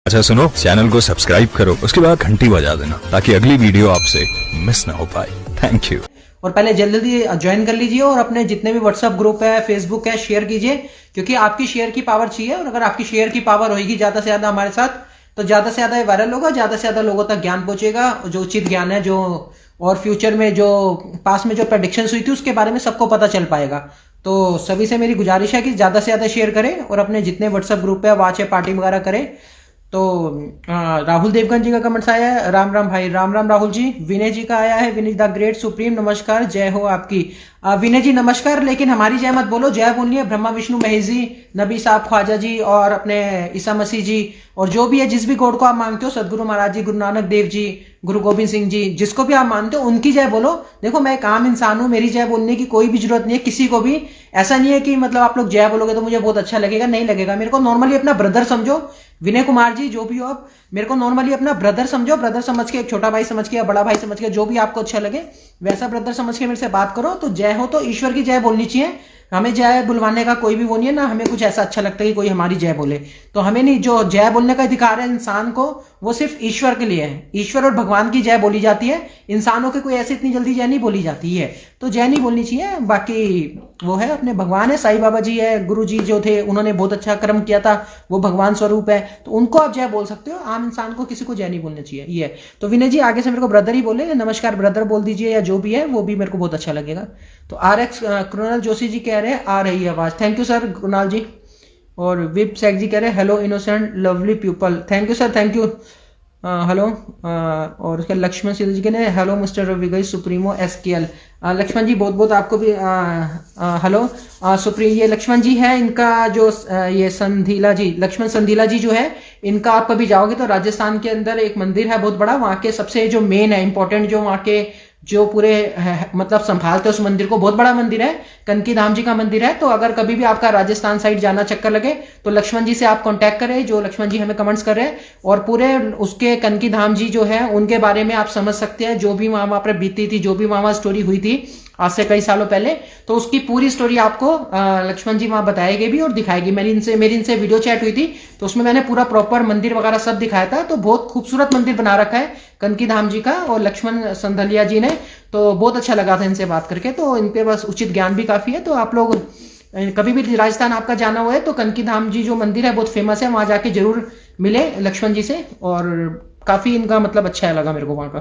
अच्छा सुनो, चैनल को सब्सक्राइब करो, उसके बाद घंटी बजा देना ताकि अगली वीडियो आपसे मिस ना हो पाए। Thank you. और पहले जल्दी ज्वाइन कर लीजिए और अपने जितने भी व्हाट्सएप ग्रुप है, फेसबुक है, शेयर कीजिए, क्योंकि आपकी शेयर की पावर चाहिए। और अगर आपकी शेयर की पावर होगी ज्यादा से ज्यादा हमारे साथ, तो ज्यादा से ज्यादा ये वायरल होगा, ज्यादा से ज्यादा लोगों तक ज्ञान पहुंचेगा, जो उचित ज्ञान है, जो और फ्यूचर में जो पास में जो प्रेडिक्शन हुई थी उसके बारे में सबको पता चल पाएगा। तो सभी से मेरी गुजारिश है कि ज्यादा से ज्यादा शेयर करें और अपने जितने व्हाट्सएप ग्रुप है, वॉच है, पार्टी वगैरह करें। तो राहुल देवगन जी का कमेंट्स आया है, राम राम भाई, राम राम राहुल जी। विनय जी का आया है, विनय द ग्रेट सुप्रीम, नमस्कार, जय हो आपकी। विनय जी नमस्कार, लेकिन हमारी जय मत बोलो, जय बोलनी है ब्रह्मा विष्णु महेश जी, नबी साहब, ख्वाजा जी और अपने ईसा मसीह जी, और जो भी है, जिस भी गॉड को आप मानते हो, सदगुरु महाराज जी, गुरु नानक देव जी, गुरु गोविंद सिंह जी, जिसको भी आप मानते हो उनकी जय बोलो। देखो मैं एक आम इंसान हूं, मेरी जय बोलने की कोई भी जरूरत नहीं है किसी को भी। ऐसा नहीं है कि मतलब आप लोग जय बोलोगे तो मुझे बहुत अच्छा लगेगा, नहीं लगेगा। मेरे को नॉर्मली अपना ब्रदर समझो, विनय कुमार जी जो भी हो आप, मेरे को नॉर्मली अपना ब्रदर समझो, ब्रदर समझ के, एक छोटा भाई समझ के या बड़ा भाई समझ के, जो भी आपको अच्छा लगे वैसा ब्रदर समझ के मेरे से बात करो। तो जय हो तो ईश्वर की जय बोलनी चाहिए, हमें जय बुलवाने का कोई भी वो नहीं है ना, हमें कुछ ऐसा अच्छा लगता है कि कोई हमारी जय बोले, तो हमें नहीं। जो जय बोलने का अधिकार है इंसान को, वो सिर्फ ईश्वर के लिए है, ईश्वर और भगवान की जय बोली जाती है, इंसानों की कोई ऐसी इतनी जल्दी जय नहीं बोली जाती है, तो जय नहीं बोलनी चाहिए। बाकी वो है अपने भगवान है, साईं बाबा जी है, गुरु जी जो थे उन्होंने बहुत अच्छा कर्म किया था, वो भगवान स्वरूप है, तो उनको आप जय बोल सकते हो। आम इंसान को किसी को जय नहीं बोलना चाहिए, ये। तो विनय जी आगे से मेरे को ब्रदर ही बोले, नमस्कार ब्रदर बोल दीजिए, या जो भी है वो भी मेरे को बहुत अच्छा लगेगा। तो RX कृणाल जोशी जी कह रहे हैं आ रही है आवाज, thank you sir Krunal ji. और विप सैक जी कह रहे हैं hello innocent lovely people, thank you sir, thank you, hello. और उसके लक्ष्मण सिंह जी ने हेलो मिस्टर रविगई सुप्रीमो SKL, लक्ष्मण जी बहुत बहुत आपको भी हेलो। सुप्रीम ये लक्ष्मण जी है, इनका जो ये संधीला जी, लक्ष्मण संधीला जी जो है, इनका आप कभी जाओगे तो राजस्थान के अंदर एक मंदिर है बहुत बड़ा, वहाँ के सबसे जो मेन है इंपॉर्टेंट, जो वहाँ के जो पूरे मतलब संभालते उस मंदिर को, बहुत बड़ा मंदिर है, कनकी धाम जी का मंदिर है। तो अगर कभी भी आपका राजस्थान साइड जाना चक्कर लगे तो लक्ष्मण जी से आप कांटेक्ट करें, जो लक्ष्मण जी हमें कमेंट्स कर रहे हैं, और पूरे उसके कनकी धाम जी जो है उनके बारे में आप समझ सकते हैं, जो भी वहां पर बीती थी, जो भी वहां स्टोरी हुई थी आज से कई सालों पहले, तो उसकी पूरी स्टोरी आपको लक्ष्मण जी वहां बताएगी भी और दिखाएगी। मेरी इनसे वीडियो चैट हुई थी, तो उसमें मैंने पूरा प्रॉपर मंदिर वगैरह सब दिखाया था। तो बहुत खूबसूरत मंदिर बना रखा है कनकी धाम जी का, और लक्ष्मण संधलिया जी ने, तो बहुत अच्छा लगा था इनसे बात करके। तो इनके पास उचित ज्ञान भी काफी है। तो आप लोग कभी भी राजस्थान आपका जाना हुआ है तो कनकी धाम जी जो मंदिर है बहुत फेमस है, वहां जाके जरूर मिले लक्ष्मण जी से, और काफी इनका मतलब अच्छा लगा मेरे को वहां का।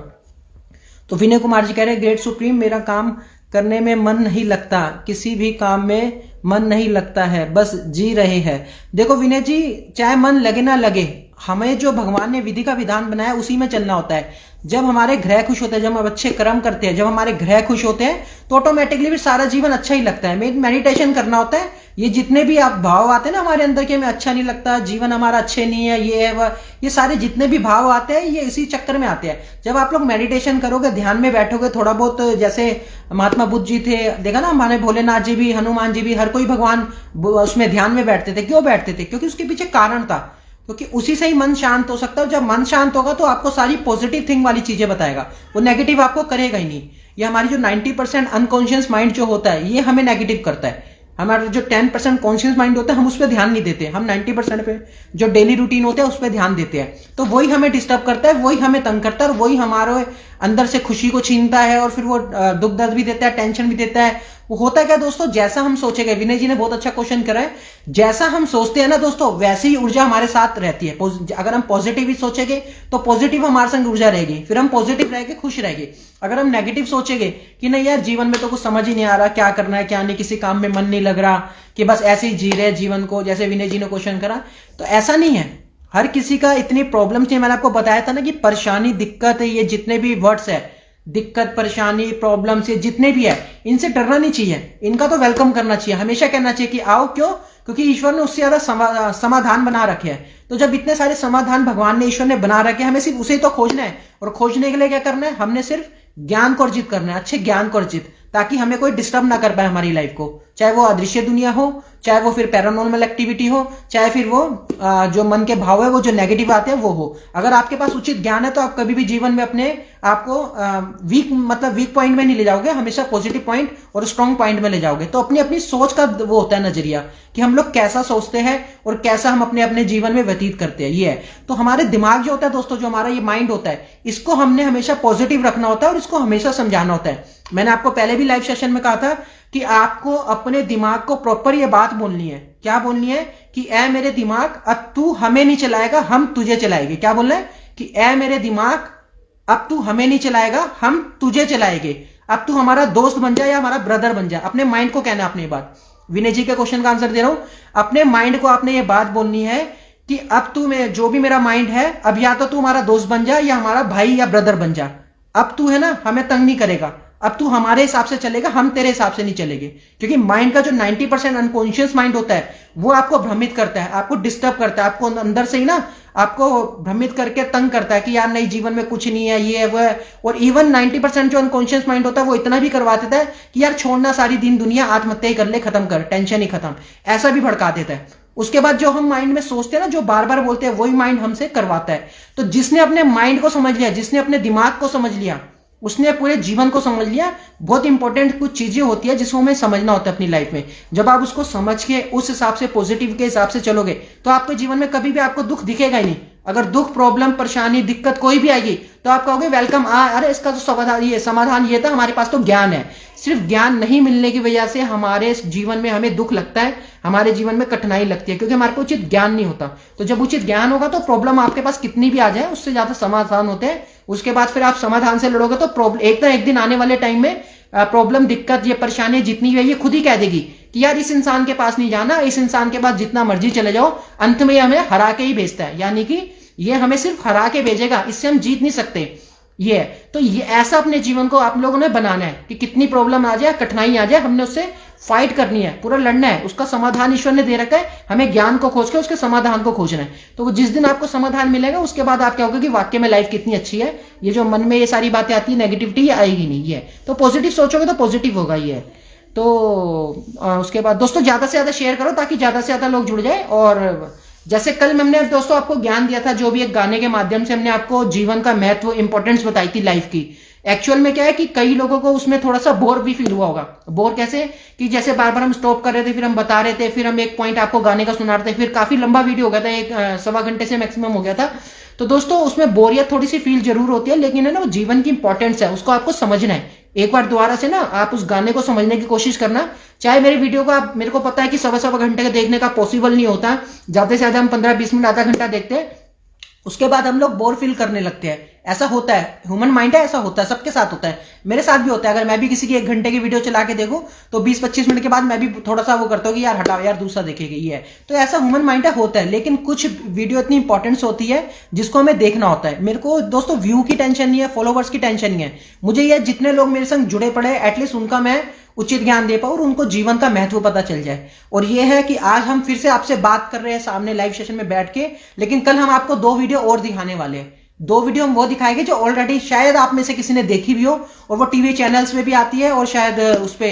तो विनय कुमार जी कह रहे हैं ग्रेट सुप्रीम, मेरा काम करने में मन नहीं लगता, किसी भी काम में मन नहीं लगता है, बस जी रहे हैं। देखो विनय जी, चाहे मन लगे ना लगे, हमें जो भगवान ने विधि का विधान बनाया उसी में चलना होता है। जब हमारे ग्रह खुश होते हैं, जब हम अच्छे कर्म करते हैं, जब हमारे ग्रह खुश होते हैं, तो ऑटोमेटिकली भी सारा जीवन अच्छा ही लगता है। मेडिटेशन करना होता है। ये जितने भी आप भाव आते हैं ना हमारे अंदर के, हमें अच्छा नहीं लगता, जीवन हमारा अच्छे नहीं है, ये है वह, ये सारे जितने भी भाव आते हैं ये इसी चक्कर में आते हैं। जब आप लोग मेडिटेशन करोगे, ध्यान में बैठोगे थोड़ा बहुत, जैसे महात्मा बुद्ध जी थे, देखा ना, हमारे भोलेनाथ जी भी, हनुमान जी भी, हर कोई भगवान उसमें ध्यान में बैठते थे। क्यों बैठते थे? क्योंकि उसके पीछे कारण था, क्योंकि उसी से ही मन शांत हो सकता है। जब मन शांत होगा तो आपको सारी पॉजिटिव थिंग वाली चीजें बताएगा, वो नेगेटिव आपको करेगा ही नहीं। ये हमारी जो 90% अनकॉन्शियस माइंड जो होता है, ये हमें नेगेटिव करता है। हमारा जो 10% कॉन्शियस माइंड होता है, हम उस पर ध्यान नहीं देते, हम 90% पे जो डेली रूटीन होता है उस पर ध्यान देते हैं। तो वही हमें डिस्टर्ब करता है, वही हमें तंग करता है, और वही हमारे अंदर से खुशी को छीनता है, और फिर वो दुख दर्द भी देता है, टेंशन भी देता है। वो होता है क्या दोस्तों, जैसा हम सोचेंगे, विनय जी ने बहुत अच्छा क्वेश्चन करा है, जैसा हम सोचते हैं ना दोस्तों, वैसी ही ऊर्जा हमारे साथ रहती है। अगर हम पॉजिटिव ही सोचेंगे तो पॉजिटिव हमारे संग ऊर्जा रहेगी, फिर हम पॉजिटिव रहेंगे, खुश रहेंगे। अगर हम नेगेटिव सोचेंगे कि नहीं यार जीवन में तो कुछ समझ ही नहीं आ रहा, क्या करना है क्या नहीं, किसी काम में मन नहीं लग रहा, कि बस ऐसे ही जी रहे जीवन को, जैसे विनय जी ने क्वेश्चन करा, तो ऐसा नहीं है। हर किसी का इतनी प्रॉब्लम थी, मैंने आपको बताया था ना कि परेशानी, दिक्कत, ये जितने भी वर्ड्स है, दिक्कत, परेशानी, प्रॉब्लम से जितने भी है, इनसे डरना नहीं चाहिए, इनका तो वेलकम करना चाहिए, हमेशा कहना चाहिए कि आओ। क्यों? क्योंकि ईश्वर ने उससे ज्यादा समाधान बना रखे हैं। तो जब इतने सारे समाधान भगवान ने, ईश्वर ने बना रखे, हमें सिर्फ उसे तो खोजना है, और खोजने के लिए क्या करना है, हमने सिर्फ ज्ञान को अर्जित करना है, अच्छे ज्ञान को अर्जित। ताकि हमें कोई डिस्टर्ब ना कर पाए हमारी लाइफ को, चाहे वो अदृश्य दुनिया हो, चाहे वो फिर पैरानॉर्मल एक्टिविटी हो, चाहे फिर वो जो मन के भाव है वो जो नेगेटिव आते हैं वो हो। अगर आपके पास उचित ज्ञान है तो आप कभी भी जीवन में अपने आपको वीक पॉइंट में नहीं ले जाओगे, हमेशा पॉजिटिव पॉइंट और स्ट्रॉन्ग पॉइंट में ले जाओगे। तो अपनी अपनी सोच का वो होता है नजरिया कि हम लोग कैसा सोचते हैं और कैसा हम अपने अपने जीवन में व्यतीत करते हैं, ये है। तो हमारे दिमाग जो होता है दोस्तों, जो हमारा ये माइंड होता है, इसको हमने हमेशा पॉजिटिव रखना होता है और इसको हमेशा समझाना होता है। मैंने आपको पहले भी लाइव सेशन में कहा था कि आपको अपने दिमाग को प्रॉपर ये बात बोलनी है। क्या बोलनी है? कि ऐ मेरे दिमाग, अब तू हमें नहीं चलाएगा, हम तुझे चलाएंगे। क्या बोलना है? कि ऐ मेरे दिमाग, अब तू हमें नहीं चलाएगा, हम तुझे चलाएंगे। अब तू हमारा दोस्त बन जा या हमारा ब्रदर बन जा। अपने माइंड को कहना है अपनी बात। विनय जी के क्वेश्चन का आंसर दे रहा हूं। अपने माइंड को आपने ये बात बोलनी है कि अब तू जो भी मेरा माइंड है, अब या तो तू हमारा दोस्त बन जा या हमारा भाई या ब्रदर बन जा। अब तू है ना, हमें तंग नहीं करेगा, अब तू हमारे हिसाब से चलेगा, हम तेरे हिसाब से नहीं चलेंगे। क्योंकि माइंड का जो 90% अनकॉन्शियस माइंड होता है वो आपको भ्रमित करता है, आपको डिस्टर्ब करता है, आपको अंदर से ही ना आपको भ्रमित करके तंग करता है कि यार नहीं, जीवन में कुछ नहीं है, ये है वो है। और इवन 90% जो अनकॉन्शियस माइंड होता है वो इतना भी करवा देता है कि यार छोड़ना सारी दिन दुनिया, आत्महत्या ही कर ले, खत्म कर, टेंशन ही खत्म, ऐसा भी भड़का देता है। उसके बाद जो हम माइंड में सोचते हैं ना, जो बार बार बोलते हैं, वही माइंड हमसे करवाता है। तो जिसने अपने माइंड को समझ लिया, जिसने अपने दिमाग को समझ लिया, उसने पूरे जीवन को समझ लिया। बहुत इंपॉर्टेंट कुछ चीजें होती है जिसको हमें समझना होता है अपनी लाइफ में। जब आप उसको समझ के उस हिसाब से, पॉजिटिव के हिसाब से चलोगे, तो आपके जीवन में कभी भी आपको दुख दिखेगा ही नहीं। अगर दुख, प्रॉब्लम, परेशानी, दिक्कत कोई भी आएगी तो आप कहोगे वेलकम, अरे इसका तो समाधान ये था, हमारे पास तो ज्ञान है। सिर्फ ज्ञान नहीं मिलने की वजह से हमारे जीवन में हमें दुख लगता है, हमारे जीवन में कठिनाई लगती है, क्योंकि हमारे को उचित ज्ञान नहीं होता। तो जब उचित ज्ञान होगा तो प्रॉब्लम आपके पास कितनी भी आ जाए उससे ज्यादा समाधान होते हैं। उसके बाद फिर आप समाधान से लड़ोगे तो एक ना एक दिन आने वाले टाइम में प्रॉब्लम, दिक्कत, ये परेशानी जितनी है ये खुद ही कह देगी कि यार इस इंसान के पास नहीं जाना, इस इंसान के पास जितना मर्जी चले जाओ, अंत में हमें हरा के ही भेजता है। यानी कि ये हमें सिर्फ हरा के भेजेगा, इससे हम जीत नहीं सकते। ये है। तो ये ऐसा अपने जीवन को आप लोगों ने बनाना है कि कितनी प्रॉब्लम आ जाए, कठिनाई आ जाए, हमने उससे फाइट करनी है, पूरा लड़ना है। उसका समाधान ईश्वर ने दे रखा है, हमें ज्ञान को खोज के उसके समाधान को खोजना है। तो वो जिस दिन आपको समाधान मिलेगा उसके बाद आप क्या होगा कि वाकई में लाइफ कितनी अच्छी है। ये जो मन में ये सारी बातें आती है, नेगेटिविटी, ये आएगी नहीं। ये तो पॉजिटिव सोचोगे तो पॉजिटिव होगा। ये तो उसके बाद दोस्तों ज्यादा से ज्यादा शेयर करो ताकि ज्यादा से ज्यादा लोग जुड़ जाए। और जैसे कल हमने दोस्तों आपको ज्ञान दिया था, जो भी एक गाने के माध्यम से हमने आपको जीवन का महत्व, इंपॉर्टेंस बताई थी लाइफ की। एक्चुअल में क्या है कि कई लोगों को उसमें थोड़ा सा बोर भी फील हुआ होगा। बोर कैसे? कि जैसे बार बार हम स्टॉप कर रहे थे, फिर हम बता रहे थे, फिर हम एक पॉइंट आपको गाने का सुना रहे थे, फिर काफी लंबा वीडियो हो गया था, एक 1.25 घंटे से मैक्सिमम हो गया था। तो दोस्तों उसमें बोरियत थोड़ी सी फील जरूर होती है, लेकिन है ना, वो जीवन की इंपॉर्टेंस है, उसको आपको समझना है। एक बार दोबारा से ना आप उस गाने को समझने की कोशिश करना। चाहे मेरी वीडियो को आप, मेरे को पता है कि 1.25 घंटे का देखने का पॉसिबल नहीं होता, ज्यादा से ज्यादा हम 15-20 मिनट, आधा घंटा देखते हैं, उसके बाद हम लोग बोर फील करने लगते हैं। ऐसा होता है, ह्यूमन माइंड है, ऐसा होता है, सबके साथ होता है, मेरे साथ भी होता है। अगर मैं भी किसी की 1 घंटे की वीडियो चला के देखूं तो 20-25 मिनट के बाद मैं भी थोड़ा सा वो करता हूँ कि यार हटाओ यार, दूसरा देखेगा, ये है। तो ऐसा ह्यूमन माइंड है, होता है। लेकिन कुछ वीडियो इतनी इंपॉर्टेंस होती है जिसको हमें देखना होता है। मेरे को दोस्तों व्यू की टेंशन नहीं है, फॉलोवर्स की टेंशन नहीं है, मुझे ये जितने लोग मेरे संग जुड़े पड़े एटलीस्ट उनका मैं उचित ज्ञान दे पाऊं और उनको जीवन का महत्व पता चल जाए। और ये है कि आज हम फिर से आपसे बात कर रहे हैं सामने लाइव सेशन में बैठ के, लेकिन कल हम आपको 2 वीडियो और दिखाने वाले हैं। 2 वीडियो हम वो दिखाएंगे जो ऑलरेडी शायद आप में से किसी ने देखी भी हो, और वो टीवी चैनल्स में भी आती है, और शायद उस पे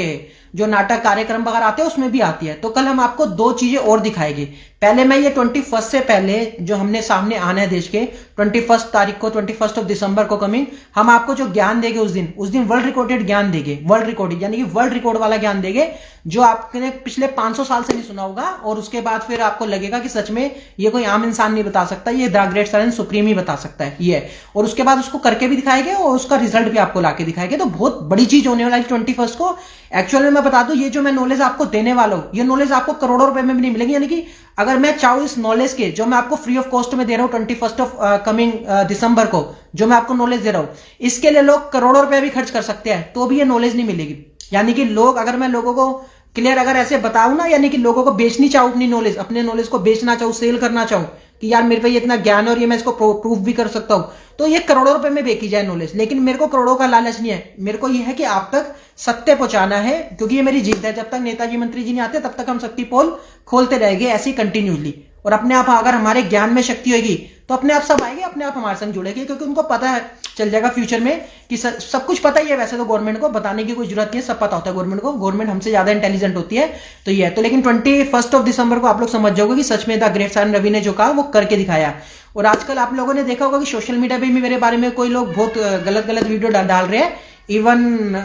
जो नाटक कार्यक्रम वगैरह आते हैं उसमें भी आती है। तो कल हम आपको 2 चीजें और दिखाएंगे। पहले मैं ये 21 से पहले जो हमने सामने आना है देश के 21 तारीख को, 21 दिसंबर को कमिंग, हम आपको जो ज्ञान देंगे उस दिन वर्ल्ड रिकॉर्डेड ज्ञान देंगे। वर्ल्ड रिकॉर्डेड यानी कि वर्ल्ड रिकॉर्ड वाला ज्ञान देंगे जो आपने पिछले 500 साल से नहीं सुना होगा। और उसके बाद फिर आपको लगेगा कि सच में ये कोई आम इंसान नहीं बता सकता, ये द ग्रेट साइलेंस सुप्रीम ही बता सकता है ये। और उसके बाद उसको करके भी दिखाएंगे और उसका रिजल्ट भी आपको लाके दिखाएंगे। तो बहुत बड़ी चीज होने वाली 21 को। एक्चुअल में मैं बता दूं, ये जो मैं नॉलेज आपको देने वाला हूं, ये नॉलेज आपको करोड़ों रुपए में भी नहीं मिलेगी। यानी कि अगर मैं चाहूं इस नॉलेज के, जो मैं आपको फ्री ऑफ कॉस्ट में दे रहा हूं 21 कमिंग दिसंबर को, जो मैं आपको नॉलेज दे रहा हूं, इसके लिए लोग करोड़ों रुपए भी खर्च कर सकते हैं, तो भी ये नॉलेज नहीं मिलेगी। यानी कि लोग, अगर मैं लोगों को क्लियर अगर ऐसे बताऊं ना, यानी कि लोगों को बेचनी चाहूं अपनी नॉलेज, अपने नॉलेज को बेचना चाहूं, सेल करना चाहूं कि यार मेरे पे ये इतना ज्ञान है और ये मैं इसको प्रूफ भी कर सकता हूं, तो ये करोड़ों रुपए में बेची जाए नॉलेज। लेकिन मेरे को करोड़ों का लालच नहीं है, मेरे को ये है कि आप तक सत्य पहुंचाना है, क्योंकि ये मेरी जिद है। जब तक नेताजी मंत्री जी नहीं आते तब तक हम शक्ति पोल खोलते रहेंगे ऐसी कंटिन्यूसली। और अपने आप अगर हमारे ज्ञान में शक्ति होगी तो अपने आप सब आएंगे, अपने आप हमारे संग जुड़ेंगे, क्योंकि उनको पता है, चल जाएगा फ्यूचर में कि सब कुछ पता ही है। वैसे तो गवर्नमेंट को बताने की कोई जरूरत नहीं है, सब पता होता है गवर्नमेंट को, गवर्नमेंट हमसे ज्यादा इंटेलिजेंट होती है। तो ये है तो, लेकिन 21 दिसंबर को आप लोग समझ जाओगे कि सच में द ग्रेट सायरन रवि ने जो कहा वो करके दिखाया। और आजकल आप लोगों ने देखा होगा कि सोशल मीडिया पे भी मेरे बारे में कोई लोग बहुत गलत गलत वीडियो डाल रहे हैं। इवन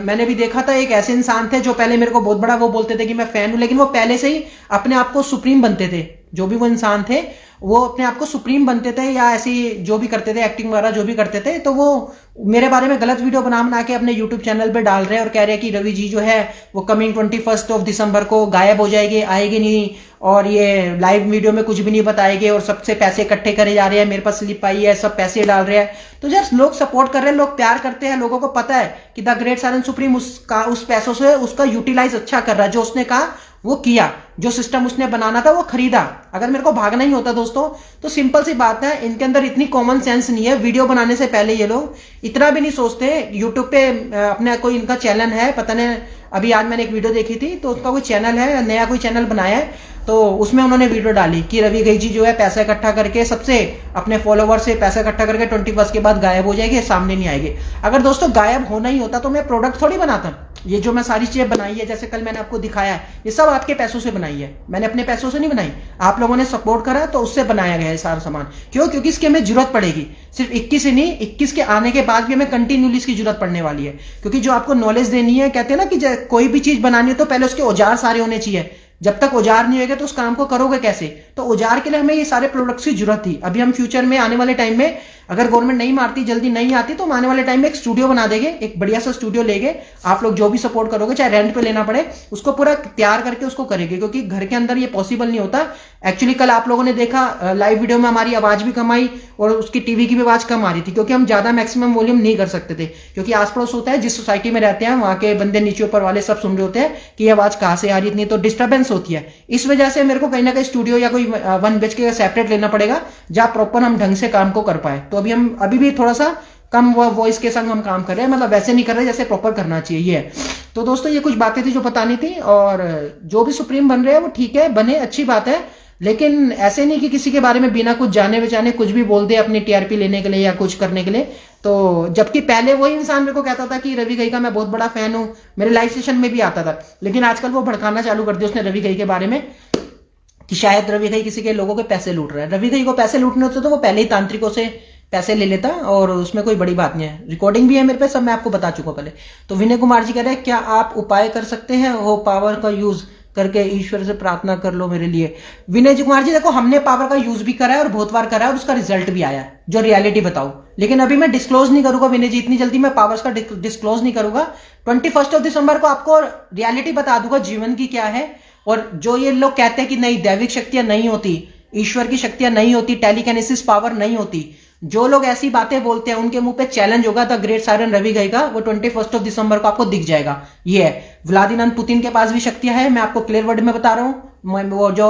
मैंने भी देखा था, एक ऐसे इंसान थे जो पहले मेरे को बहुत बड़ा वो बोलते थे कि मैं फैन हूं, लेकिन वो पहले से ही अपने आप को सुप्रीम बनते थे। जो भी वो इंसान थे वो अपने आप को सुप्रीम बनते थे, या ऐसी जो भी करते थे, एक्टिंग वगैरह जो भी करते थे, तो वो मेरे बारे में गलत वीडियो बना के अपने यूट्यूब चैनल पे डाल रहे हैं और कह रहे हैं कि रवि जी जो है वो कमिंग 21 दिसंबर को गायब हो जाएगी, आएगी नहीं, और ये लाइव वीडियो में कुछ भी नहीं बताएंगे, और सबसे पैसे इकट्ठे करे जा रहे हैं, मेरे पास स्लिप आई है, सब पैसे डाल रहे हैं। तो जस्ट लोग सपोर्ट कर रहे हैं, लोग प्यार करते हैं, लोगों को पता है कि द ग्रेट सायरन सुप्रीम उस पैसों से उसका यूटिलाइज अच्छा कर रहा है। जो उसने कहा वो किया, जो सिस्टम उसने बनाना था वो खरीदा। अगर मेरे को भागना ही होता दोस्तों, तो सिंपल सी बात है, इनके अंदर इतनी कॉमन सेंस नहीं है। वीडियो बनाने से पहले ये लोग इतना भी नहीं सोचते। यूट्यूब पे अपना कोई इनका चैनल है, पता नहीं, अभी आज मैंने एक वीडियो देखी थी, तो उसका कोई चैनल है, नया कोई चैनल बनाया है, तो उसमें उन्होंने वीडियो डाली कि रवि घई जी जो है पैसा इकट्ठा करके सबसे अपने फॉलोवर से पैसा इकट्ठा करके 21 के बाद गायब हो जाएगी, सामने नहीं आएगी। अगर दोस्तों गायब होना ही होता तो मैं प्रोडक्ट थोड़ी बनाता। ये जो मैं सारी चीजें बनाई है, जैसे कल मैंने आपको दिखाया, ये सब आपके पैसों से बनाई है, मैंने अपने पैसों से नहीं बनाई। आप लोगों ने सपोर्ट करा तो उससे बनाया गया है सारा सामान। क्यों? क्योंकि इसकी हमें जरूरत पड़ेगी। सिर्फ 21 ही नहीं, 21 के आने के बाद भी हमें कंटिन्यूली इसकी जरूरत पड़ने वाली है। क्योंकि जो आपको नॉलेज देनी है, कहते हैं ना कि कोई भी चीज बनानी है तो पहले उसके औजार सारे होने चाहिए। जब तक औजार नहीं होगा तो उस काम को करोगे कैसे? तो औजार के लिए हमें ये सारे प्रोडक्ट्स की जरूरत थी। अभी हम फ्यूचर में आने वाले टाइम में, अगर गवर्नमेंट नहीं मारती, जल्दी नहीं आती, तो हम आने वाले टाइम में एक स्टूडियो बना देंगे, एक बढ़िया सा स्टूडियो लेंगे। आप लोग जो भी सपोर्ट करोगे, चाहे रेंट पे लेना पड़े, उसको पूरा तैयार करके उसको करेंगे, क्योंकि घर के अंदर ये पॉसिबल नहीं होता। एक्चुअली कल आप लोगों ने देखा लाइव वीडियो में हमारी आवाज भी कम आई और उसकी टीवी की भी आवाज कम आ रही थी, क्योंकि हम ज्यादा मैक्सिमम वॉल्यूम नहीं कर सकते थे। क्योंकि आस पड़ोस होता है, जिस सोसाइटी में रहते हैं वहां के बंदे नीचे ऊपर वाले सब सुन रहे होते हैं कि ये आवाज कहां से आ रही है, इतनी तो डिस्टर्बेंस होती है। इस वजह से मेरे को कहीं ना कहीं स्टूडियो या कोई 1 BHK का सेपरेट लेना पड़ेगा, जहां प्रॉपर हम ढंग से काम को कर पाए। तो अभी भी थोड़ा सा कम वॉइस के संग हम काम कर रहे हैं, मतलब वैसे नहीं कर रहे जैसे प्रॉपर करना चाहिए। ये है। तो दोस्तों ये कुछ बातें थी जो बतानी थी, और जो भी सुप्रीम बन रहे हैं वो ठीक है, बने, अच्छी बात है, लेकिन ऐसे नहीं कि किसी के बारे में बिना कुछ जाने बचाने कुछ भी बोल दे अपनी टीआरपी लेने के लिए या कुछ करने के लिए। तो जबकि पहले वही इंसान मेरे को कहता था कि रवि घई का मैं बहुत बड़ा फैन हूं, मेरे लाइव सेशन में भी आता था, लेकिन आजकल वो भड़काना चालू कर दिया उसने रवि घई के बारे में कि शायद रवि घई किसी के लोगों के पैसे लूट रहा है। रवि घई को पैसे लूटने होते तो वो पहले ही तांत्रिकों से पैसे ले लेता, और उसमें कोई बड़ी बात नहीं है। रिकॉर्डिंग भी है मेरे पे, सब मैं आपको बता चुका पहले। तो विनय कुमार जी कह रहे हैं, क्या आप उपाय कर सकते हैं वो पावर का यूज करके ईश्वर से प्रार्थना कर लो मेरे लिए। विनय जी कुमार जी देखो, हमने पावर का यूज भी करा है और बहुत बार करा है, और उसका रिजल्ट भी आया है, जो रियलिटी बताओ। लेकिन अभी मैं डिस्क्लोज नहीं करूंगा विनय जी, इतनी जल्दी मैं पावर्स का डिस्क्लोज नहीं करूंगा। 21 दिसंबर को आपको रियलिटी बता दूंगा जीवन की क्या है। और जो ये लोग कहते हैं कि नहीं दैविक शक्तियां नहीं होती, ईश्वर की शक्तियां नहीं होती, टेलीकिनेसिस पावर नहीं होती, जो लोग ऐसी बातें बोलते हैं उनके मुंह पे चैलेंज होगा the great siren Ravi Ghai का, वो 21 दिसंबर को आपको दिख जाएगा। ये है, व्लादिमीर पुतिन के पास भी शक्तियां है, मैं आपको क्लियर वर्ड में बता रहा हूं। वो जो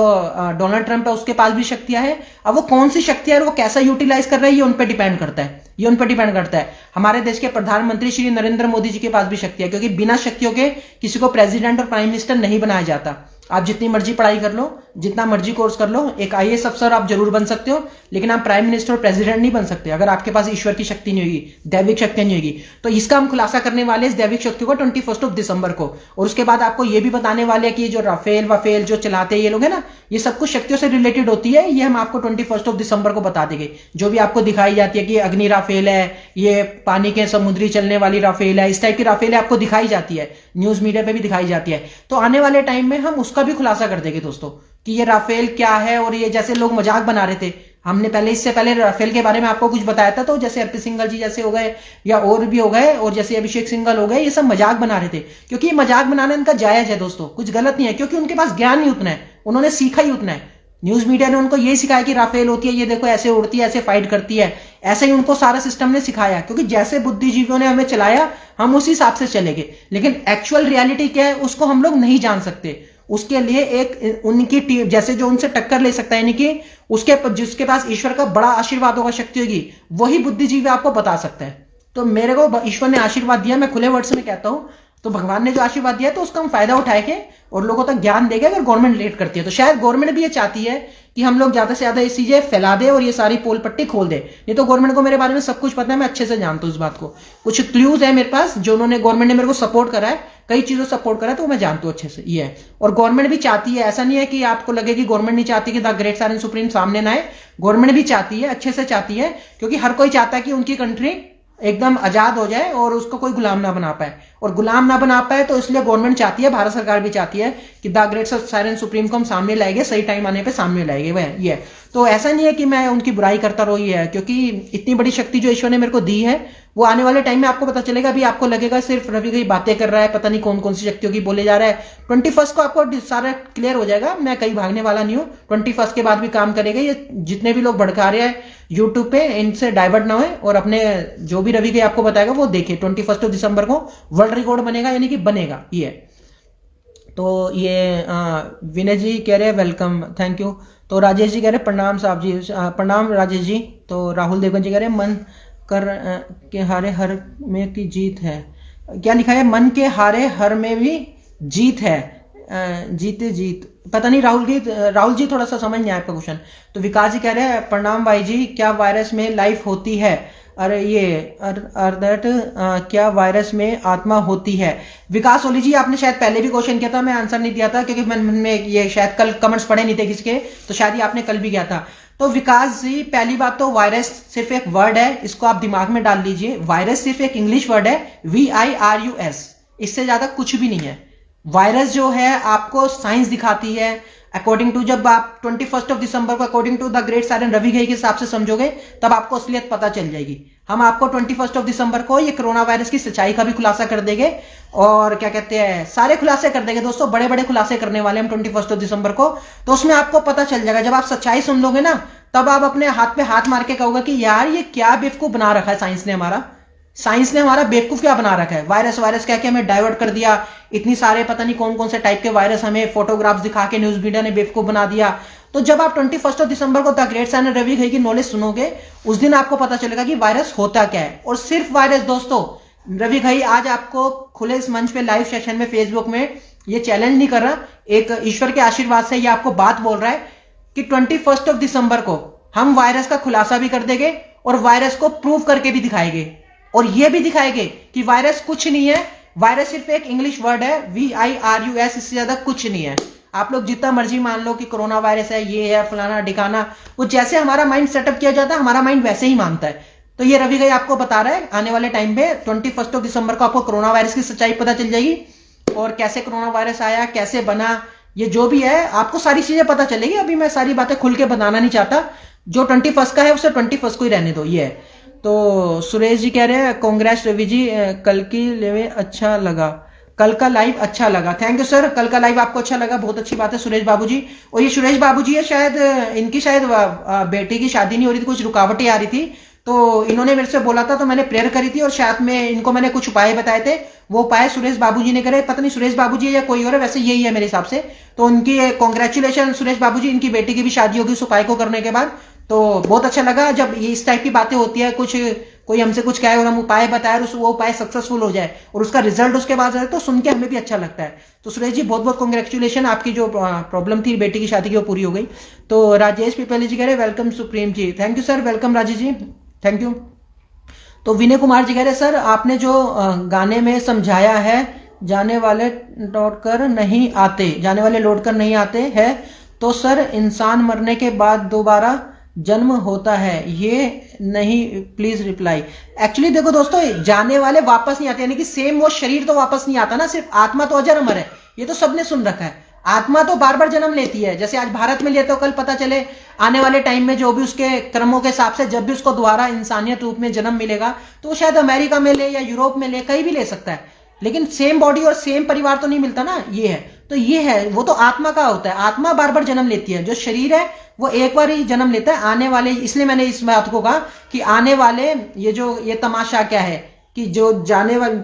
डोनाल्ड ट्रंप है उसके पास भी शक्तियां है। अब वो कौन सी शक्तियां है और वो कैसा यूटिलाइज कर रहा है, ये उन पर डिपेंड करता है, ये उन पर डिपेंड करता है। हमारे देश के प्रधानमंत्री श्री नरेंद्र मोदी जी के पास भी शक्तियां है, क्योंकि बिना शक्तियों के किसी को प्रेसिडेंट और प्राइम मिनिस्टर नहीं बनाया जाता। आप जितनी मर्जी पढ़ाई कर लो, जितना मर्जी कोर्स कर लो, एक IAS अफसर आप जरूर बन सकते हो, लेकिन आप प्राइम मिनिस्टर और प्रेसिडेंट नहीं बन सकते अगर आपके पास ईश्वर की शक्ति नहीं होगी, दैविक शक्ति नहीं होगी। तो इसका हम खुलासा करने वाले इस दैविक शक्ति को 21 दिसंबर को, और उसके बाद आपको ये भी बताने वाले हैं कि जो राफेल वफेल जो चलाते हैं ये लोग है ना, ये सब कुछ शक्तियों से रिलेटेड होती है। ये हम आपको 21 दिसंबर को बता देंगे। जो भी आपको दिखाई जाती है कि अग्नि राफेल है, ये पानी के समुद्री चलने वाली राफेल है, इस टाइप की राफेल आपको दिखाई जाती है, न्यूज मीडिया पे भी दिखाई जाती है। तो आने वाले टाइम में हम उसका भी खुलासा कर देंगे दोस्तों कि ये राफेल क्या है। और ये जैसे लोग मजाक बना रहे थे, हमने पहले इससे पहले राफेल के बारे में आपको कुछ बताया था, तो जैसे अर्पित सिंघल जी जैसे हो गए या और भी हो गए, और जैसे अभिषेक सिंघल हो गए, ये सब मजाक बना रहे थे, क्योंकि ये मजाक बनाना इनका जायज है दोस्तों, कुछ गलत नहीं है, क्योंकि उनके पास ज्ञान नहीं उतना है, उन्होंने सीखा ही उतना है। न्यूज मीडिया ने उनको ये सिखाया कि राफेल होती है, ये देखो ऐसे उड़ती है, ऐसे फाइट करती है, ऐसे ही उनको सारा सिस्टम ने सिखाया, क्योंकि जैसे बुद्धिजीवियों ने हमें चलाया हम उसी हिसाब से चलेंगे। लेकिन एक्चुअल रियलिटी क्या है उसको हम लोग नहीं जान सकते। उसके लिए एक उनकी टीम, जैसे जो उनसे टक्कर ले सकता है, यानी कि जिसके पास ईश्वर का बड़ा आशीर्वाद होगा, शक्ति होगी, वही बुद्धिजीवी आपको बता सकता है। तो मेरे को ईश्वर ने आशीर्वाद दिया, मैं खुले वर्ड से मैं कहता हूं, तो भगवान ने जो आशीर्वाद दिया है तो उसका हम फायदा उठाएंगे और लोगों तक ज्ञान देंगे। अगर गवर्नमेंट लेट करती है तो शायद गवर्नमेंट भी ये चाहती है कि हम लोग ज्यादा से ज्यादा ये चीजें फैला दे और ये सारी पोल पट्टी खोल दे। नहीं तो गवर्नमेंट को मेरे बारे में सब कुछ पता है, मैं अच्छे से जानता हूँ इस बात को। कुछ क्लूज है मेरे पास जो उन्होंने गवर्नमेंट ने मेरे को सपोर्ट करा है, कई चीजों सपोर्ट करा है, तो मैं जानता हूँ अच्छे से ये है। और गवर्नमेंट भी चाहती है, ऐसा नहीं है कि आपको लगे कि गवर्नमेंट नहीं चाहती कि द ग्रेट साइलेंट सुप्रीम सामने ना आए। गवर्नमेंट भी चाहती है, अच्छे से चाहती है, क्योंकि हर कोई चाहता है कि उनकी कंट्री एकदम आजाद हो जाए और उसको कोई गुलाम ना बना पाए। और गुलाम ना बना पाए तो इसलिए गवर्नमेंट चाहती है, भारत सरकार भी चाहती है कि द ग्रेट साइलेंट सुप्रीम को हम सामने लाएंगे, सही टाइम आने पे सामने लाएंगे। वह ये है। तो ऐसा नहीं है कि मैं उनकी बुराई करता रहूं, ये है क्योंकि इतनी बड़ी शक्ति जो ईश्वर ने मेरे को दी है वो आने वाले टाइम में आपको पता चलेगा। अभी आपको लगेगा सिर्फ रवि कई बातें कर रहा है, पता नहीं कौन कौन सी शक्तियों की बोले जा रहा है। 21 को आपको सारा क्लियर हो जाएगा। मैं कहीं भागने वाला नहीं हूँ, 21 के बाद भी काम करेगा। ये जितने भी लोग भड़का रहे हैं यूट्यूब पे, इनसे डाइवर्ट ना हो और अपने जो भी रवि कई आपको बताएगा वो देखे। 21 दिसंबर को वर्ल्ड रिकॉर्ड बनेगा, यानी कि बनेगा ये। तो ये विनय जी कह रहे हैं वेलकम, थैंक यू। तो राजेश जी कह रहे हैं प्रणाम साहब जी, प्रणाम राजेश जी। तो राहुल देवगन जी कह रहे हैं मन कर के हारे हर में की जीत है। क्या लिखा है? मन के हारे हर में भी जीत है, जीते जीत, पता नहीं राहुल जी थोड़ा सा समझ नहीं आया आपका क्वेश्चन। तो विकास जी कह रहे हैं प्रणाम भाई जी, क्या वायरस में लाइफ होती है? अरे ये दैट क्या वायरस में आत्मा होती है? विकास ओली जी आपने शायद पहले भी क्वेश्चन किया था, मैं आंसर नहीं दिया था क्योंकि मैंने ये शायद कल कमेंट्स पढ़े नहीं थे किसके, तो शायद ये आपने कल भी किया था। तो विकास जी पहली बात तो वायरस सिर्फ एक वर्ड है, इसको आप दिमाग में डाल लीजिए। वायरस सिर्फ एक इंग्लिश वर्ड है, VIRUS, इससे ज्यादा कुछ भी नहीं है। वायरस जो है आपको साइंस दिखाती है अकॉर्डिंग टू, जब आप 21 दिसंबर को according to the great silent Ravi कई के हिसाब से समझोगे तब आपको असलियत पता चल जाएगी। हम आपको 21 दिसंबर को ये कोरोना वायरस की सच्चाई का भी खुलासा कर देंगे और क्या कहते हैं सारे खुलासे कर देंगे दोस्तों, बड़े बड़े खुलासे करने वाले हम 21 दिसंबर को। तो उसमें आपको पता चल जाएगा, जब आप सच्चाई सुन लोगे ना तब आप अपने हाथ पे हाथ मार के कहोगे कि यार ये क्या बेवकूफ बना रखा है साइंस ने हमारा बेवकूफ क्या बना रखा है। वायरस कह के हमें डाइवर्ट कर दिया, इतनी सारे पता नहीं कौन कौन से टाइप के वायरस हमें फोटोग्राफ्स दिखा के न्यूज मीडिया ने बेवकूफ बना दिया। तो जब आप 21 दिसंबर को द ग्रेट साइलेंट रवि कई की नॉलेज सुनोगे उस दिन आपको पता चलेगा कि वायरस होता क्या है। और सिर्फ वायरस दोस्तों, रवि कई आज आपको खुले इस मंच पे लाइव सेशन में फेसबुक में ये चैलेंज नहीं कर रहा, एक ईश्वर के आशीर्वाद से ये आपको बात बोल रहा है कि 21 दिसंबर को हम वायरस का खुलासा भी कर देंगे और वायरस को प्रूव करके भी दिखाएंगे। और ये भी दिखाएंगे कि वायरस कुछ नहीं है, वायरस सिर्फ एक इंग्लिश वर्ड है, VIRUS, इससे ज्यादा कुछ नहीं है। आप लोग जितना मर्जी मान लो कि कोरोना वायरस है, ये है, फलाना ढिकाना, वो जैसे हमारा माइंड सेटअप किया जाता है हमारा माइंड वैसे ही मानता है। तो ये रवि कई आपको बता रहा है आने वाले टाइम पे 21 दिसंबर को आपको कोरोना वायरस की सच्चाई पता चल जाएगी और कैसे कोरोना वायरस आया, कैसे बना, ये जो भी है आपको सारी चीजें पता चलेगी। अभी मैं सारी बातें खुल के बताना नहीं चाहता, जो 21 का है उसे 21 को ही रहने दो, ये है। तो सुरेश जी कह रहे हैं कांग्रेस रवि जी, कल की लेवे अच्छा लगा, कल का लाइव अच्छा लगा। थैंक यू सर, कल का लाइव आपको अच्छा लगा, बहुत अच्छी बात है सुरेश बाबू जी। और ये सुरेश बाबू जी है, शायद इनकी शायद बेटी की शादी नहीं हो रही थी, कुछ रुकावटें आ रही थी, तो इन्होंने मेरे से बोला था तो मैंने प्रेयर करी थी और शायद में इनको मैंने कुछ उपाय बताए थे, वो उपाय सुरेश बाबू जी ने करे। पता नहीं सुरेश बाबू जी या कोई और है, वैसे यही है मेरे हिसाब से। तो उनकी कॉन्ग्रेचुलेशन सुरेश बाबू जी, इनकी बेटी की भी शादी होगी उस उपाय को करने के बाद। तो बहुत अच्छा लगा जब ये इस टाइप की बातें होती है, कुछ कोई हमसे कुछ कहे और हम उपाय बताए और वो उपाय सक्सेसफुल हो जाए और उसका रिजल्ट उसके बाद आए तो सुन के हमें भी अच्छा लगता है। तो सुरेश जी बहुत बहुत कॉन्ग्रेचुलेशन, आपकी जो प्रॉब्लम थी बेटी की शादी की वो पूरी हो गई। तो राजेश पिपली जी कह रहे welcome Supreme ji, thank you sir, welcome Rajesh ji, thank you. तो विनय कुमार जी कह रहे सर आपने जो गाने में समझाया है जाने वाले लौट कर नहीं आते हैं, तो सर इंसान मरने के बाद दोबारा जन्म होता है, ये नहीं, प्लीज रिप्लाई। एक्चुअली देखो दोस्तों, जाने वाले वापस नहीं आते, यानी कि सेम वो शरीर तो वापस नहीं आता ना, सिर्फ आत्मा तो अजर अमर है, ये तो सबने सुन रखा है। आत्मा तो बार बार जन्म लेती है, जैसे आज भारत में लेते हो कल पता चले आने वाले टाइम में जो भी उसके कर्मों के हिसाब से जब भी उसको दोबारा इंसानियत रूप में जन्म मिलेगा तो वो शायद अमेरिका में ले या यूरोप में ले, कहीं भी ले सकता है, लेकिन सेम बॉडी और सेम परिवार तो नहीं मिलता ना, ये है। तो ये है, वो तो आत्मा का होता है, आत्मा बार बार जन्म लेती है, जो शरीर है वो एक बार ही जन्म लेता है। आने वाले, इसलिए मैंने इस बात को कहा कि आने वाले ये तमाशा क्या है कि जो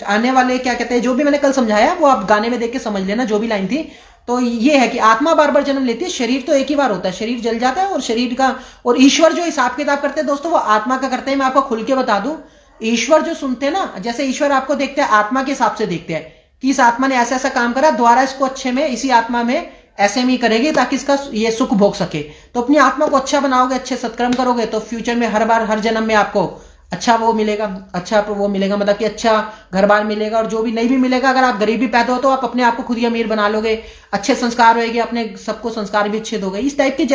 आने वाले क्या कहते हैं, जो भी मैंने कल समझाया वो आप गाने में देख के समझ लेना, जो भी लाइन थी। तो ये है कि आत्मा बार बार जन्म लेती है, शरीर तो एक ही बार होता है, शरीर जल जाता है और शरीर का, और ईश्वर जो हिसाब किताब करते हैं दोस्तों वो आत्मा का करते हैं। मैं आपको खुल के बता दूं, ईश्वर जो सुनते हैं ना, जैसे ईश्वर आपको देखते हैं आत्मा के हिसाब से देखते हैं, कि इस आत्मा ने ऐसा ऐसा काम करा, द्वारा इसको अच्छे में, इसी आत्मा में ऐसे में ही करेगी ताकि इसका ये सुख भोग सके। तो अपनी आत्मा को अच्छा बनाओगे, अच्छे सत्कर्म करोगे, तो फ्यूचर में हर बार हर जन्म में आपको अच्छा वो मिलेगा, अच्छा वो मिलेगा, मतलब कि अच्छा घर बार मिलेगा। और जो भी नहीं भी मिलेगा, अगर आप गरीबी पैदा हो तो आप अपने आप को खुद ही अमीर बना लोगे, अच्छे संस्कार होएंगे, अपने सबको संस्कार भी अच्छे दोगे। इस टाइप की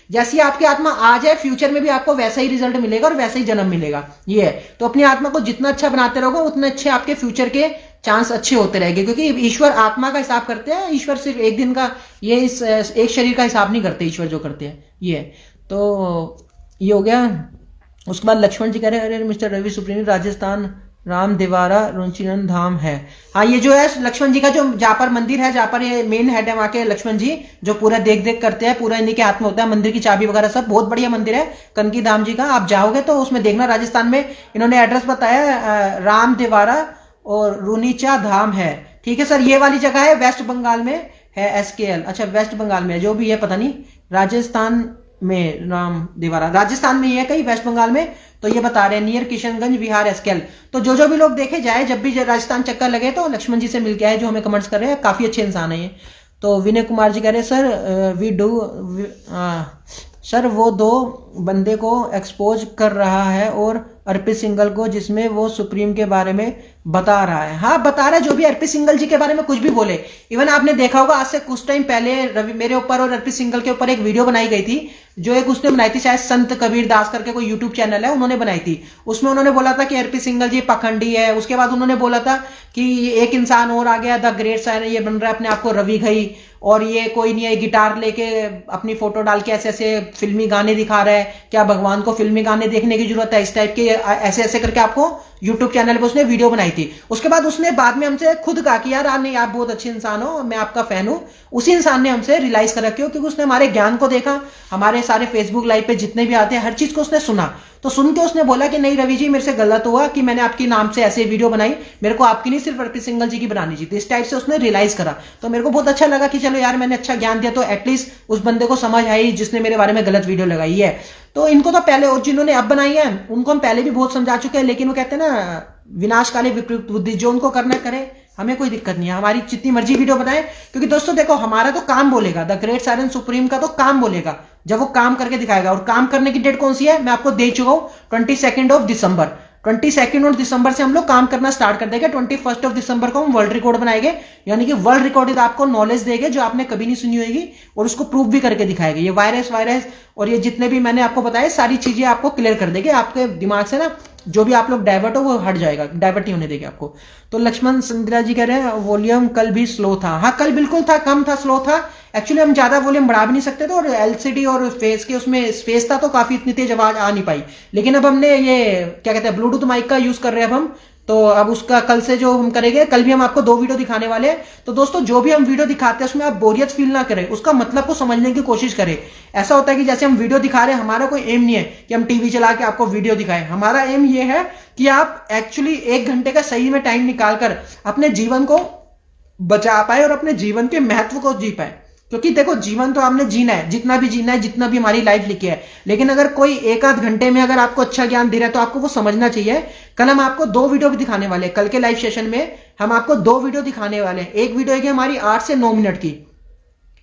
जैसी आपकी आत्मा आज है, फ्यूचर में भी आपको वैसा ही रिजल्ट मिलेगा और वैसा ही जन्म मिलेगा। ये है, तो अपनी आत्मा को जितना अच्छा बनाते रहोगे उतने अच्छे आपके फ्यूचर के चांस अच्छे होते रहेंगे, क्योंकि ईश्वर आत्मा का हिसाब करते हैं। ईश्वर सिर्फ एक दिन का, ये इस एक शरीर का हिसाब नहीं करते ईश्वर, जो करते हैं ये। तो ये हो गया। उसके बाद लक्ष्मण जी कह रहे हैं, अरे मिस्टर रवि सुप्रीम, राजस्थान राम देवारा रुचिरन धाम है। हाँ, ये जो है लक्ष्मण जी का जो जहाँ पर मंदिर है, जहाँ पर ये मेन हेड है वहाँ के लक्ष्मण जी, जो पूरा देख देख करते हैं, पूरा इन्हीं के हाथ में होता है मंदिर की चाबी वगैरह सब। बहुत बढ़िया मंदिर है कनकी धाम जी का, आप जाओगे तो उसमें देखना। राजस्थान में इन्होंने एड्रेस बताया, राम देवारा और रूनीचा धाम है। ठीक है सर, ये वाली जगह है वेस्ट बंगाल में है, SKL। अच्छा, वेस्ट बंगाल में है, जो भी है पता नहीं। राजस्थान में राम देवारा, राजस्थान में ही है कहीं, वेस्ट बंगाल में। तो ये बता रहे हैं नियर किशनगंज विहार SKL। तो जो भी लोग देखे जाए, जब भी राजस्थान चक्कर लगे तो लक्ष्मण जी से मिल के आए, जो हमें कमेंट्स कर रहे हैं, काफी अच्छे इंसान है ये। तो विनय कुमार जी कह रहे हैं, सर वी डू सर वो 2 बंदे को एक्सपोज कर रहा है और अर्पित सिंघल को, जिसमें वो सुप्रीम के बारे में बता रहा है। हाँ, बता रहा है, जो भी अर्पित सिंघल जी के बारे में कुछ भी बोले। इवन आपने देखा होगा आज से कुछ टाइम पहले रवि मेरे ऊपर और अर्पित सिंघल के ऊपर एक वीडियो बनाई गई थी, जो एक उसने बनाई थी, शायद संत कबीर दास करके कोई यूट्यूब चैनल है, उन्होंने बनाई थी। उसमें उन्होंने बोला था कि अर्पित सिंघल जी पखंडी है। उसके बाद उन्होंने बोला था कि एक इंसान और आ गया, द ग्रेट साइन, ये बन रहा है अपने आप को रवि घई, और ये कोई नहीं है, गिटार लेके अपनी फोटो डाल के ऐसे ऐसे फिल्मी गाने दिखा रहा है, क्या भगवान को फिल्मी गाने देखने की जरूरत है, इस टाइप के ऐसे ऐसे करके आपको यूट्यूब चैनल पे उसने वीडियो बनाई थी। उसके बाद उसने बाद में हमसे खुद कहा कि यार नहीं, आप बहुत अच्छे इंसान हो, मैं आपका फैन हूं। उसी इंसान ने हमसे रियलाइज कर रखी हो, क्योंकि उसने हमारे ज्ञान को देखा, हमारे सारे फेसबुक लाइव पे जितने भी आते हैं हर चीज को उसने सुना। तो सुन के उसने बोला कि नहीं रवि जी, मेरे से गलत हुआ कि मैंने आपके नाम से ऐसे वीडियो बनाई, मेरे को आपकी नहीं सिर्फ अर्पित सिंघल जी की बनानी चाहिए। इस टाइप से उसने रियलाइज करा। तो मेरे को बहुत अच्छा लगा कि चलो यार, मैंने अच्छा ज्ञान दिया तो एटलीस्ट उस बंदे को समझ आई जिसने मेरे बारे में गलत वीडियो लगाई है। तो इनको तो पहले, और जिन्होंने अब बनाई है उनको हम पहले भी बहुत समझा चुके हैं, लेकिन वो कहते हैं ना, विनाशकाली विपरीत बुद्धि, जो उनको करना करे, हमें कोई दिक्कत नहीं है, हमारी जितनी मर्जी वीडियो बनाए। क्योंकि दोस्तों देखो, हमारा तो काम बोलेगा, द ग्रेट साइलेंट सुप्रीम का तो काम बोलेगा जब वो काम करके दिखाएगा। और काम करने की डेट कौन सी है, मैं आपको दे चुका हूं, 22 दिसंबर। 22 दिसंबर से हम लोग काम करना स्टार्ट कर देंगे। 21 दिसंबर को हम वर्ल्ड रिकॉर्ड बनाएंगे, यानी कि वर्ल्ड रिकॉर्ड आपको नॉलेज देंगे जो आपने कभी नहीं सुनी होगी, और उसको प्रूफ भी करके दिखाएंगे। ये वायरस और ये जितने भी मैंने आपको बताया, सारी चीजें आपको क्लियर कर देंगे। आपके दिमाग से ना जो भी आप लोग डाइवर्ट हो वो हट जाएगा, डाइवर्ट नहीं होने देंगे आपको। तो लक्ष्मण संध्या जी कह रहे हैं, वॉल्यूम कल भी स्लो था। हाँ, कल बिल्कुल था, कम था, स्लो था। एक्चुअली हम ज्यादा वॉल्यूम बढ़ा भी नहीं सकते थे, और LCD और फेस के उसमें स्पेस था, तो काफी इतनी तेज आवाज आ नहीं पाई। लेकिन अब हमने ये क्या कहते हैं, ब्लूटूथ माइक का यूज कर रहे हैं अब हम। तो अब उसका कल से जो हम करेंगे, कल भी हम आपको 2 वीडियो दिखाने वाले हैं। तो दोस्तों, जो भी हम वीडियो दिखाते हैं उसमें आप बोरियत फील ना करें, उसका मतलब को समझने की कोशिश करें। ऐसा होता है कि जैसे हम वीडियो दिखा रहे हैं, हमारा कोई एम नहीं है कि हम टीवी चला के आपको वीडियो दिखाएं। हमारा एम ये है कि आप एक्चुअली 1 घंटे का सही में टाइम निकालकर अपने जीवन को बचा पाए और अपने जीवन के महत्व को जी पाए। क्योंकि देखो, जीवन तो आपने जीना है, जितना भी जीना है, जितना भी हमारी लाइफ लिखी है। लेकिन अगर कोई 1-8 घंटे में अगर आपको अच्छा ज्ञान दे रहा है तो आपको वो समझना चाहिए। कल हम आपको 2 वीडियो भी दिखाने वाले हैं। कल के लाइव सेशन में हम आपको 2 वीडियो दिखाने वाले हैं। एक वीडियो है हमारी 8 से 9 मिनट की,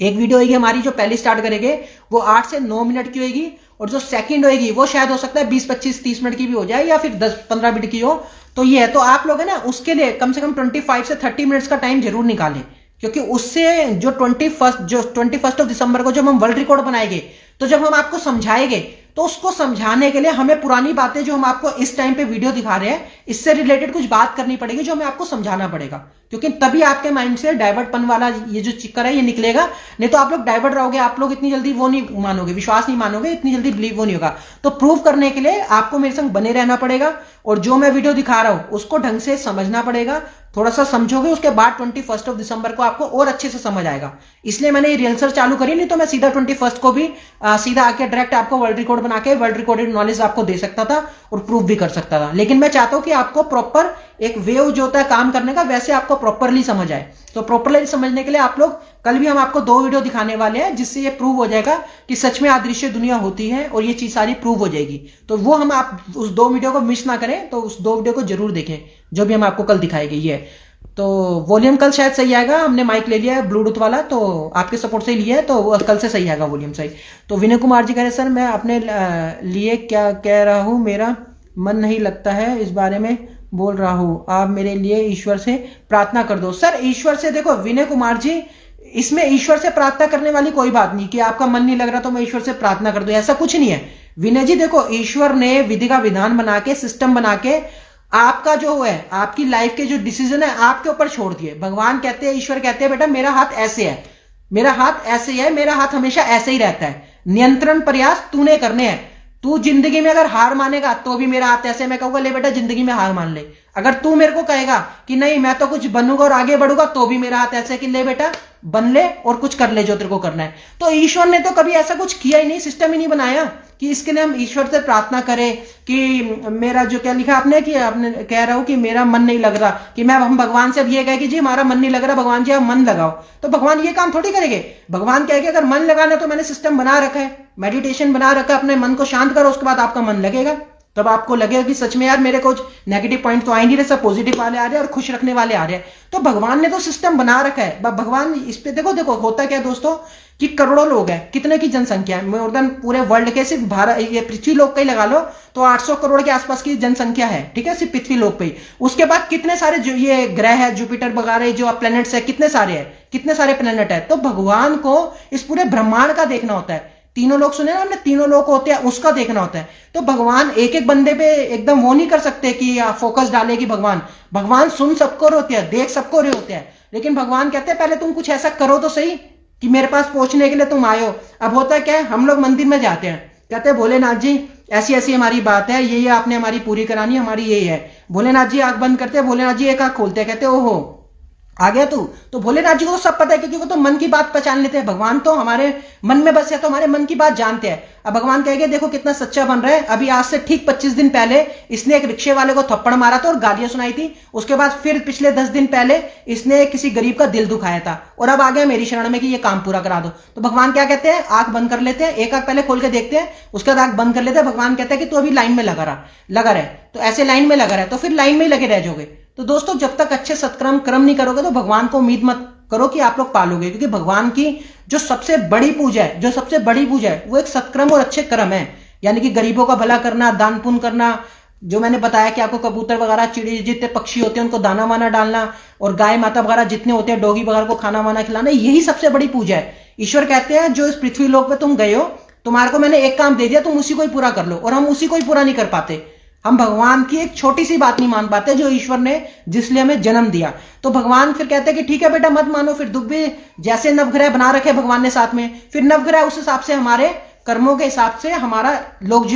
एक वीडियो होगी हमारी जो पहले स्टार्ट करेंगे वो 8 से 9 मिनट की होगी, और जो सेकंड होगी वो शायद हो सकता है 20, 25, 30 मिनट की भी हो जाए, या फिर 10, 15 मिनट की हो। तो ये है, तो आप लोग है ना, उसके लिए कम से कम 25 से 30 मिनट्स का टाइम जरूर निकालें। क्योंकि उससे जो 21 दिसंबर को जब हम वर्ल्ड रिकॉर्ड बनाएंगे, तो जब हम आपको समझाएंगे, तो उसको समझाने के लिए हमें पुरानी बातें जो हम आपको इस टाइम पे वीडियो दिखा रहे हैं, इससे रिलेटेड कुछ बात करनी पड़ेगी, जो हमें आपको समझाना पड़ेगा। क्योंकि तभी आपके माइंड से डाइवर्टपन वाला ये जो चक्कर है ये निकलेगा। नहीं तो आप लोग डाइवर्ट रहोगे, आप लोग इतनी जल्दी वो नहीं मानोगे, विश्वास नहीं मानोगे, इतनी जल्दी बिलीव वो नहीं होगा। तो प्रूव करने के लिए आपको मेरे संग बने रहना पड़ेगा, और जो मैं वीडियो दिखा रहा हूं उसको ढंग से समझना पड़ेगा। थोड़ा सा समझोगे, उसके बाद 21 दिसंबर को आपको और अच्छे से समझ आएगा। इसलिए मैंने ये रिहर्सल चालू करी, नहीं तो मैं सीधा 21 को भी सीधा आके डायरेक्ट आपको वर्ल्ड रिकॉर्ड बना के वर्ल्ड रिकॉर्डेड नॉलेज आपको दे सकता था और प्रूव भी कर सकता था। लेकिन मैं चाहता हूं कि आपको प्रॉपर एक वेव जो होता है काम करने का, वैसे आपको प्रॉपरली समझ आए। तो प्रॉपरली समझने के लिए आप लोग, कल भी हम आपको 2 वीडियो दिखाने वाले हैं, जिससे ये प्रूव हो जाएगा कि सच में अदृश्य दुनिया होती है, और ये चीज सारी प्रूव हो जाएगी। तो वो हम आप उस 2 वीडियो को मिस ना करें, तो उस 2 वीडियो को जरूर देखें जो भी हम आपको कल दिखाएंगे। ये तो वॉल्यूम कल शायद सही आएगा, हमने माइक ले लिया है ब्लूटूथ वाला, तो आपके सपोर्ट से ही लिया है, तो कल से सही आएगा वॉल्यूम सही। तो विनय कुमार जी कह रहे सर मैं अपने लिए क्या कह रहा हूँ, मेरा मन नहीं लगता है, इस बारे में बोल रहा हूँ, आप मेरे लिए ईश्वर से प्रार्थना कर दो। सर ईश्वर से, देखो विनय कुमार जी, इसमें ईश्वर से प्रार्थना करने वाली कोई बात नहीं कि आपका मन नहीं लग रहा तो मैं ईश्वर से प्रार्थना कर दूं, ऐसा कुछ नहीं है विनय जी। देखो ईश्वर ने विधि का विधान बना के, सिस्टम बना के आपका जो है, आपकी लाइफ के जो डिसीजन है आपके ऊपर छोड़ दिए। भगवान कहते हैं, ईश्वर कहते हैं बेटा मेरा हाथ ऐसे है, मेरा हाथ ऐसे है, मेरा हाथ हमेशा ऐसे ही रहता है, नियंत्रण प्रयास तूने करने हैं। तू जिंदगी में अगर हार मानेगा तो भी मेरा हाथ ऐसे, मैं कहूंगा ले बेटा जिंदगी में हार मान ले। अगर तू मेरे को कहेगा कि नहीं मैं तो कुछ बनूंगा और आगे बढ़ूंगा, तो भी मेरा हाथ ऐसे कि ले बेटा बन ले और कुछ कर ले जो तेरे को करना है। तो ईश्वर ने तो कभी ऐसा कुछ किया ही नहीं, सिस्टम ही नहीं बनाया कि इसके लिए हम ईश्वर से प्रार्थना करें कि मेरा जो क्या लिखा आपने कि आपने कह रहा हूं कि मेरा मन नहीं लग रहा, कि मैं हम भगवान से अब ये कहे कि जी हमारा मन नहीं लग रहा, भगवान जी आप मन लगाओ, तो भगवान ये काम थोड़ी करेंगे। भगवान कहेंगे अगर मन लगाना तो मैंने सिस्टम बना रखा है, मेडिटेशन बना रखा है, अपने मन को शांत करो, उसके बाद आपका मन लगेगा। तब आपको लगेगा कि सच में यार मेरे कुछ नेगेटिव पॉइंट तो आ ही नहीं रहे, सब पॉजिटिव वाले आ रहे हैं और खुश रखने वाले आ रहे हैं। तो भगवान ने तो सिस्टम बना रखा है। भगवान इस पे देखो होता क्या है दोस्तों कि करोड़ों लोग हैं, कितने की जनसंख्या है, मोर देन पूरे वर्ल्ड के, सिर्फ भारत ये पृथ्वी लोक का ही लगा लो तो 800 करोड़ के आसपास की जनसंख्या है, ठीक है, सिर्फ पृथ्वी लोक पे ही। उसके बाद कितने सारे जो ये ग्रह है, जुपिटर वगैरह जो प्लैनेट्स है, कितने सारे हैं, कितने सारे प्लैनेट है। तो भगवान को इस पूरे ब्रह्मांड का देखना होता है। तीनों लोग सुने ना हमने, तीनों लोग होते हैं, उसका देखना होता है। तो भगवान एक एक बंदे पे एकदम वो नहीं कर सकते कि फोकस डाले कि भगवान सुन सबको रहे होते हैं, देख सबको रहे होते हैं, लेकिन भगवान कहते हैं पहले तुम कुछ ऐसा करो तो सही कि मेरे पास पहुंचने के लिए तुम आयो। अब होता क्या है, हम लोग मंदिर में जाते हैं, कहते हैं भोलेनाथ जी ऐसी ऐसी हमारी बात है, ये आपने हमारी पूरी करानी, हमारी यही है। भोलेनाथ जी आंख बंद करते हैं, भोलेनाथ जी एक आंख खोलते हैं, कहते हैं ओहो आ गया तू। तो भोलेनाथ जी को तो सब पता है क्योंकि वो तो मन की बात पहचान लेते हैं। भगवान तो हमारे मन में बस है, तो हमारे मन की बात जानते हैं। अब भगवान कहेंगे देखो कितना सच्चा बन रहा है, अभी आज से ठीक 25 दिन पहले इसने एक रिक्शे वाले को थप्पड़ मारा था और गालियां सुनाई थी, उसके बाद फिर पिछले 10 दिन पहले इसने किसी गरीब का दिल दुखाया था, और अब आ गया मेरी शरण में कि ये काम पूरा करा दो। तो भगवान क्या कहते हैं, आंख बंद कर लेते हैं, एक आंख पहले खोल के देखते हैं, उसके बाद आंख बंद कर लेते हैं। भगवान कहते हैं कि तू अभी लाइन में लगा रहे, तो ऐसे लाइन में लगा रहे, तो फिर लाइन में ही लगे रह जाओगे। तो दोस्तों जब तक अच्छे सत्कर्म कर्म नहीं करोगे तो भगवान को उम्मीद मत करो कि आप लोग पालोगे, क्योंकि भगवान की जो सबसे बड़ी पूजा है वो एक सत्कर्म और अच्छे कर्म है। यानी कि गरीबों का भला करना, दान पुण्य करना, जो मैंने बताया कि आपको कबूतर वगैरह, चिड़ी, जितने पक्षी होते हैं उनको दाना वाना डालना, और गाय माता वगैरह जितने होते हैं, डॉगी वगैरह को खाना वाना खिलाना, यही सबसे बड़ी पूजा है। ईश्वर कहते हैं जो इस पृथ्वी लोक पे तुम गए हो, तुम्हारे को मैंने एक काम दे दिया, तुम उसी को ही पूरा कर लो, और हम उसी को ही पूरा नहीं कर पाते। हम भगवान की एक छोटी सी बात नहीं मान पाते जो ईश्वर ने जिसलिए हमें जन्म दिया। तो भगवान फिर कहते हैं कि ठीक है बेटा मत मानो, फिर दुख भी जैसे नवग्रह बना रखे भगवान ने साथ में, फिर नवग्रह उस हिसाब से हमारे कर्मों के हिसाब से हमारा लोग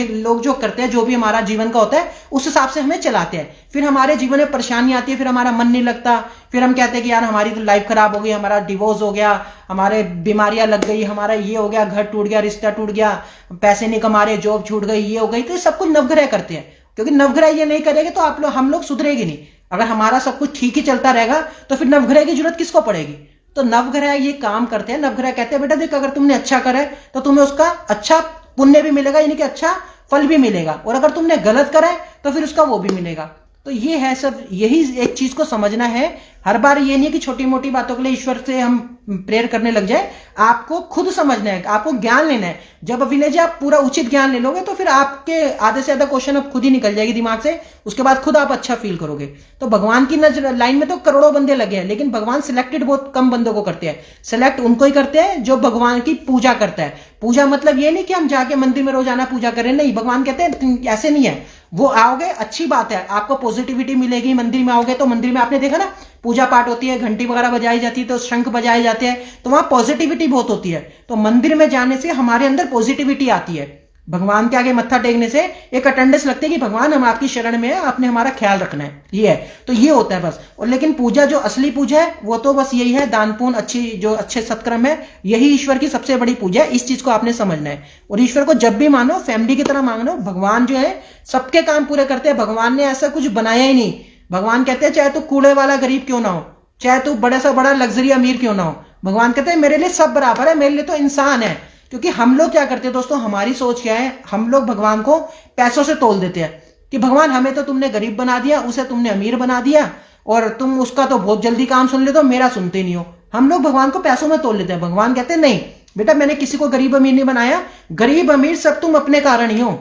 जो करते हैं, जो भी हमारा जीवन का होता है उस हिसाब से हमें चलाते हैं। फिर हमारे जीवन में परेशानी आती है, फिर हमारा मन नहीं लगता, फिर हम कहते हैं कि यार हमारी तो लाइफ खराब हो गई, हमारा डिवोर्स हो गया, हमारे बीमारियां लग गई, हमारा ये हो गया, घर टूट गया, रिश्ता टूट गया, पैसे नहीं कमा रहे, जॉब छूट गई, ये हो गई। तो सब कुछ नवग्रह करते हैं, क्योंकि नवग्रह ये नहीं करेंगे तो हम लोग सुधरेगी नहीं। अगर हमारा सब कुछ ठीक ही चलता रहेगा तो फिर नवग्रह की जरूरत किसको पड़ेगी। तो नवग्रह ये काम करते हैं। नवग्रह कहते हैं बेटा देख अगर तुमने अच्छा करा है तो तुम्हें उसका अच्छा पुण्य भी मिलेगा, यानी कि अच्छा फल भी मिलेगा, और अगर तुमने गलत करा है तो फिर उसका वो भी मिलेगा। तो ये है सब, यही एक चीज को समझना है। हर बार ये नहीं कि छोटी मोटी बातों के लिए ईश्वर से हम प्रेयर करने लग जाए, आपको खुद समझना है, आपको ज्ञान लेना है। जब विनय जी आप पूरा उचित ज्ञान ले लोगे तो फिर आपके आधे से ज्यादा क्वेश्चन अब खुद ही निकल जाएगी दिमाग से, उसके बाद खुद आप अच्छा फील करोगे। तो भगवान की नजर लाइन में तो करोड़ों बंदे लगे हैं, लेकिन भगवान सिलेक्टेड बहुत कम बंदों को करते हैं। सिलेक्ट उनको ही करते हैं जो भगवान की पूजा करता है। पूजा मतलब ये नहीं कि हम जाके मंदिर में रोजाना पूजा करें, नहीं, भगवान कहते हैं ऐसे नहीं है। वो आओगे अच्छी बात है, आपको पॉजिटिविटी मिलेगी। मंदिर में आओगे तो मंदिर में आपने देखा ना पूजा पाठ होती है, घंटी वगैरह बजाई जाती है, तो शंख बजाए जाते हैं, तो वहां पॉजिटिविटी बहुत होती है। तो मंदिर में जाने से हमारे अंदर पॉजिटिविटी आती है। भगवान के आगे मत्था टेकने से एक अटेंडेंस लगती है कि भगवान हम आपकी शरण में है, आपने हमारा ख्याल रखना है, ये है। तो ये होता है बस। और लेकिन पूजा जो असली पूजा है वो तो बस यही है, दान पुण्य, अच्छी जो अच्छे सत्कर्म है, यही ईश्वर की सबसे बड़ी पूजा है। इस चीज को आपने समझना है। और ईश्वर को जब भी मानो फैमिली की तरह मांगना। भगवान जो है सबके काम पूरे करते हैं। भगवान ने ऐसा कुछ बनाया ही नहीं। भगवान कहते हैं चाहे तू कूड़े वाला गरीब क्यों ना हो, चाहे तू बड़े से बड़ा लग्जरी अमीर क्यों ना हो, भगवान कहते हैं मेरे लिए सब बराबर है, मेरे लिए तो इंसान है। क्योंकि हम लोग क्या करते हैं दोस्तों, हमारी सोच क्या है, हम लोग भगवान को पैसों से तोल देते हैं कि भगवान हमें तो तुमने गरीब बना दिया, उसे तुमने अमीर बना दिया, और तुम उसका तो बहुत जल्दी काम सुन लेते हो, मेरा सुनते नहीं हो। हम लोग भगवान को पैसों में तोड़ लेते हैं। भगवान कहते हैं नहीं बेटा, मैंने किसी को गरीब अमीर नहीं बनाया, गरीब अमीर सब तुम अपने कारण ही हो,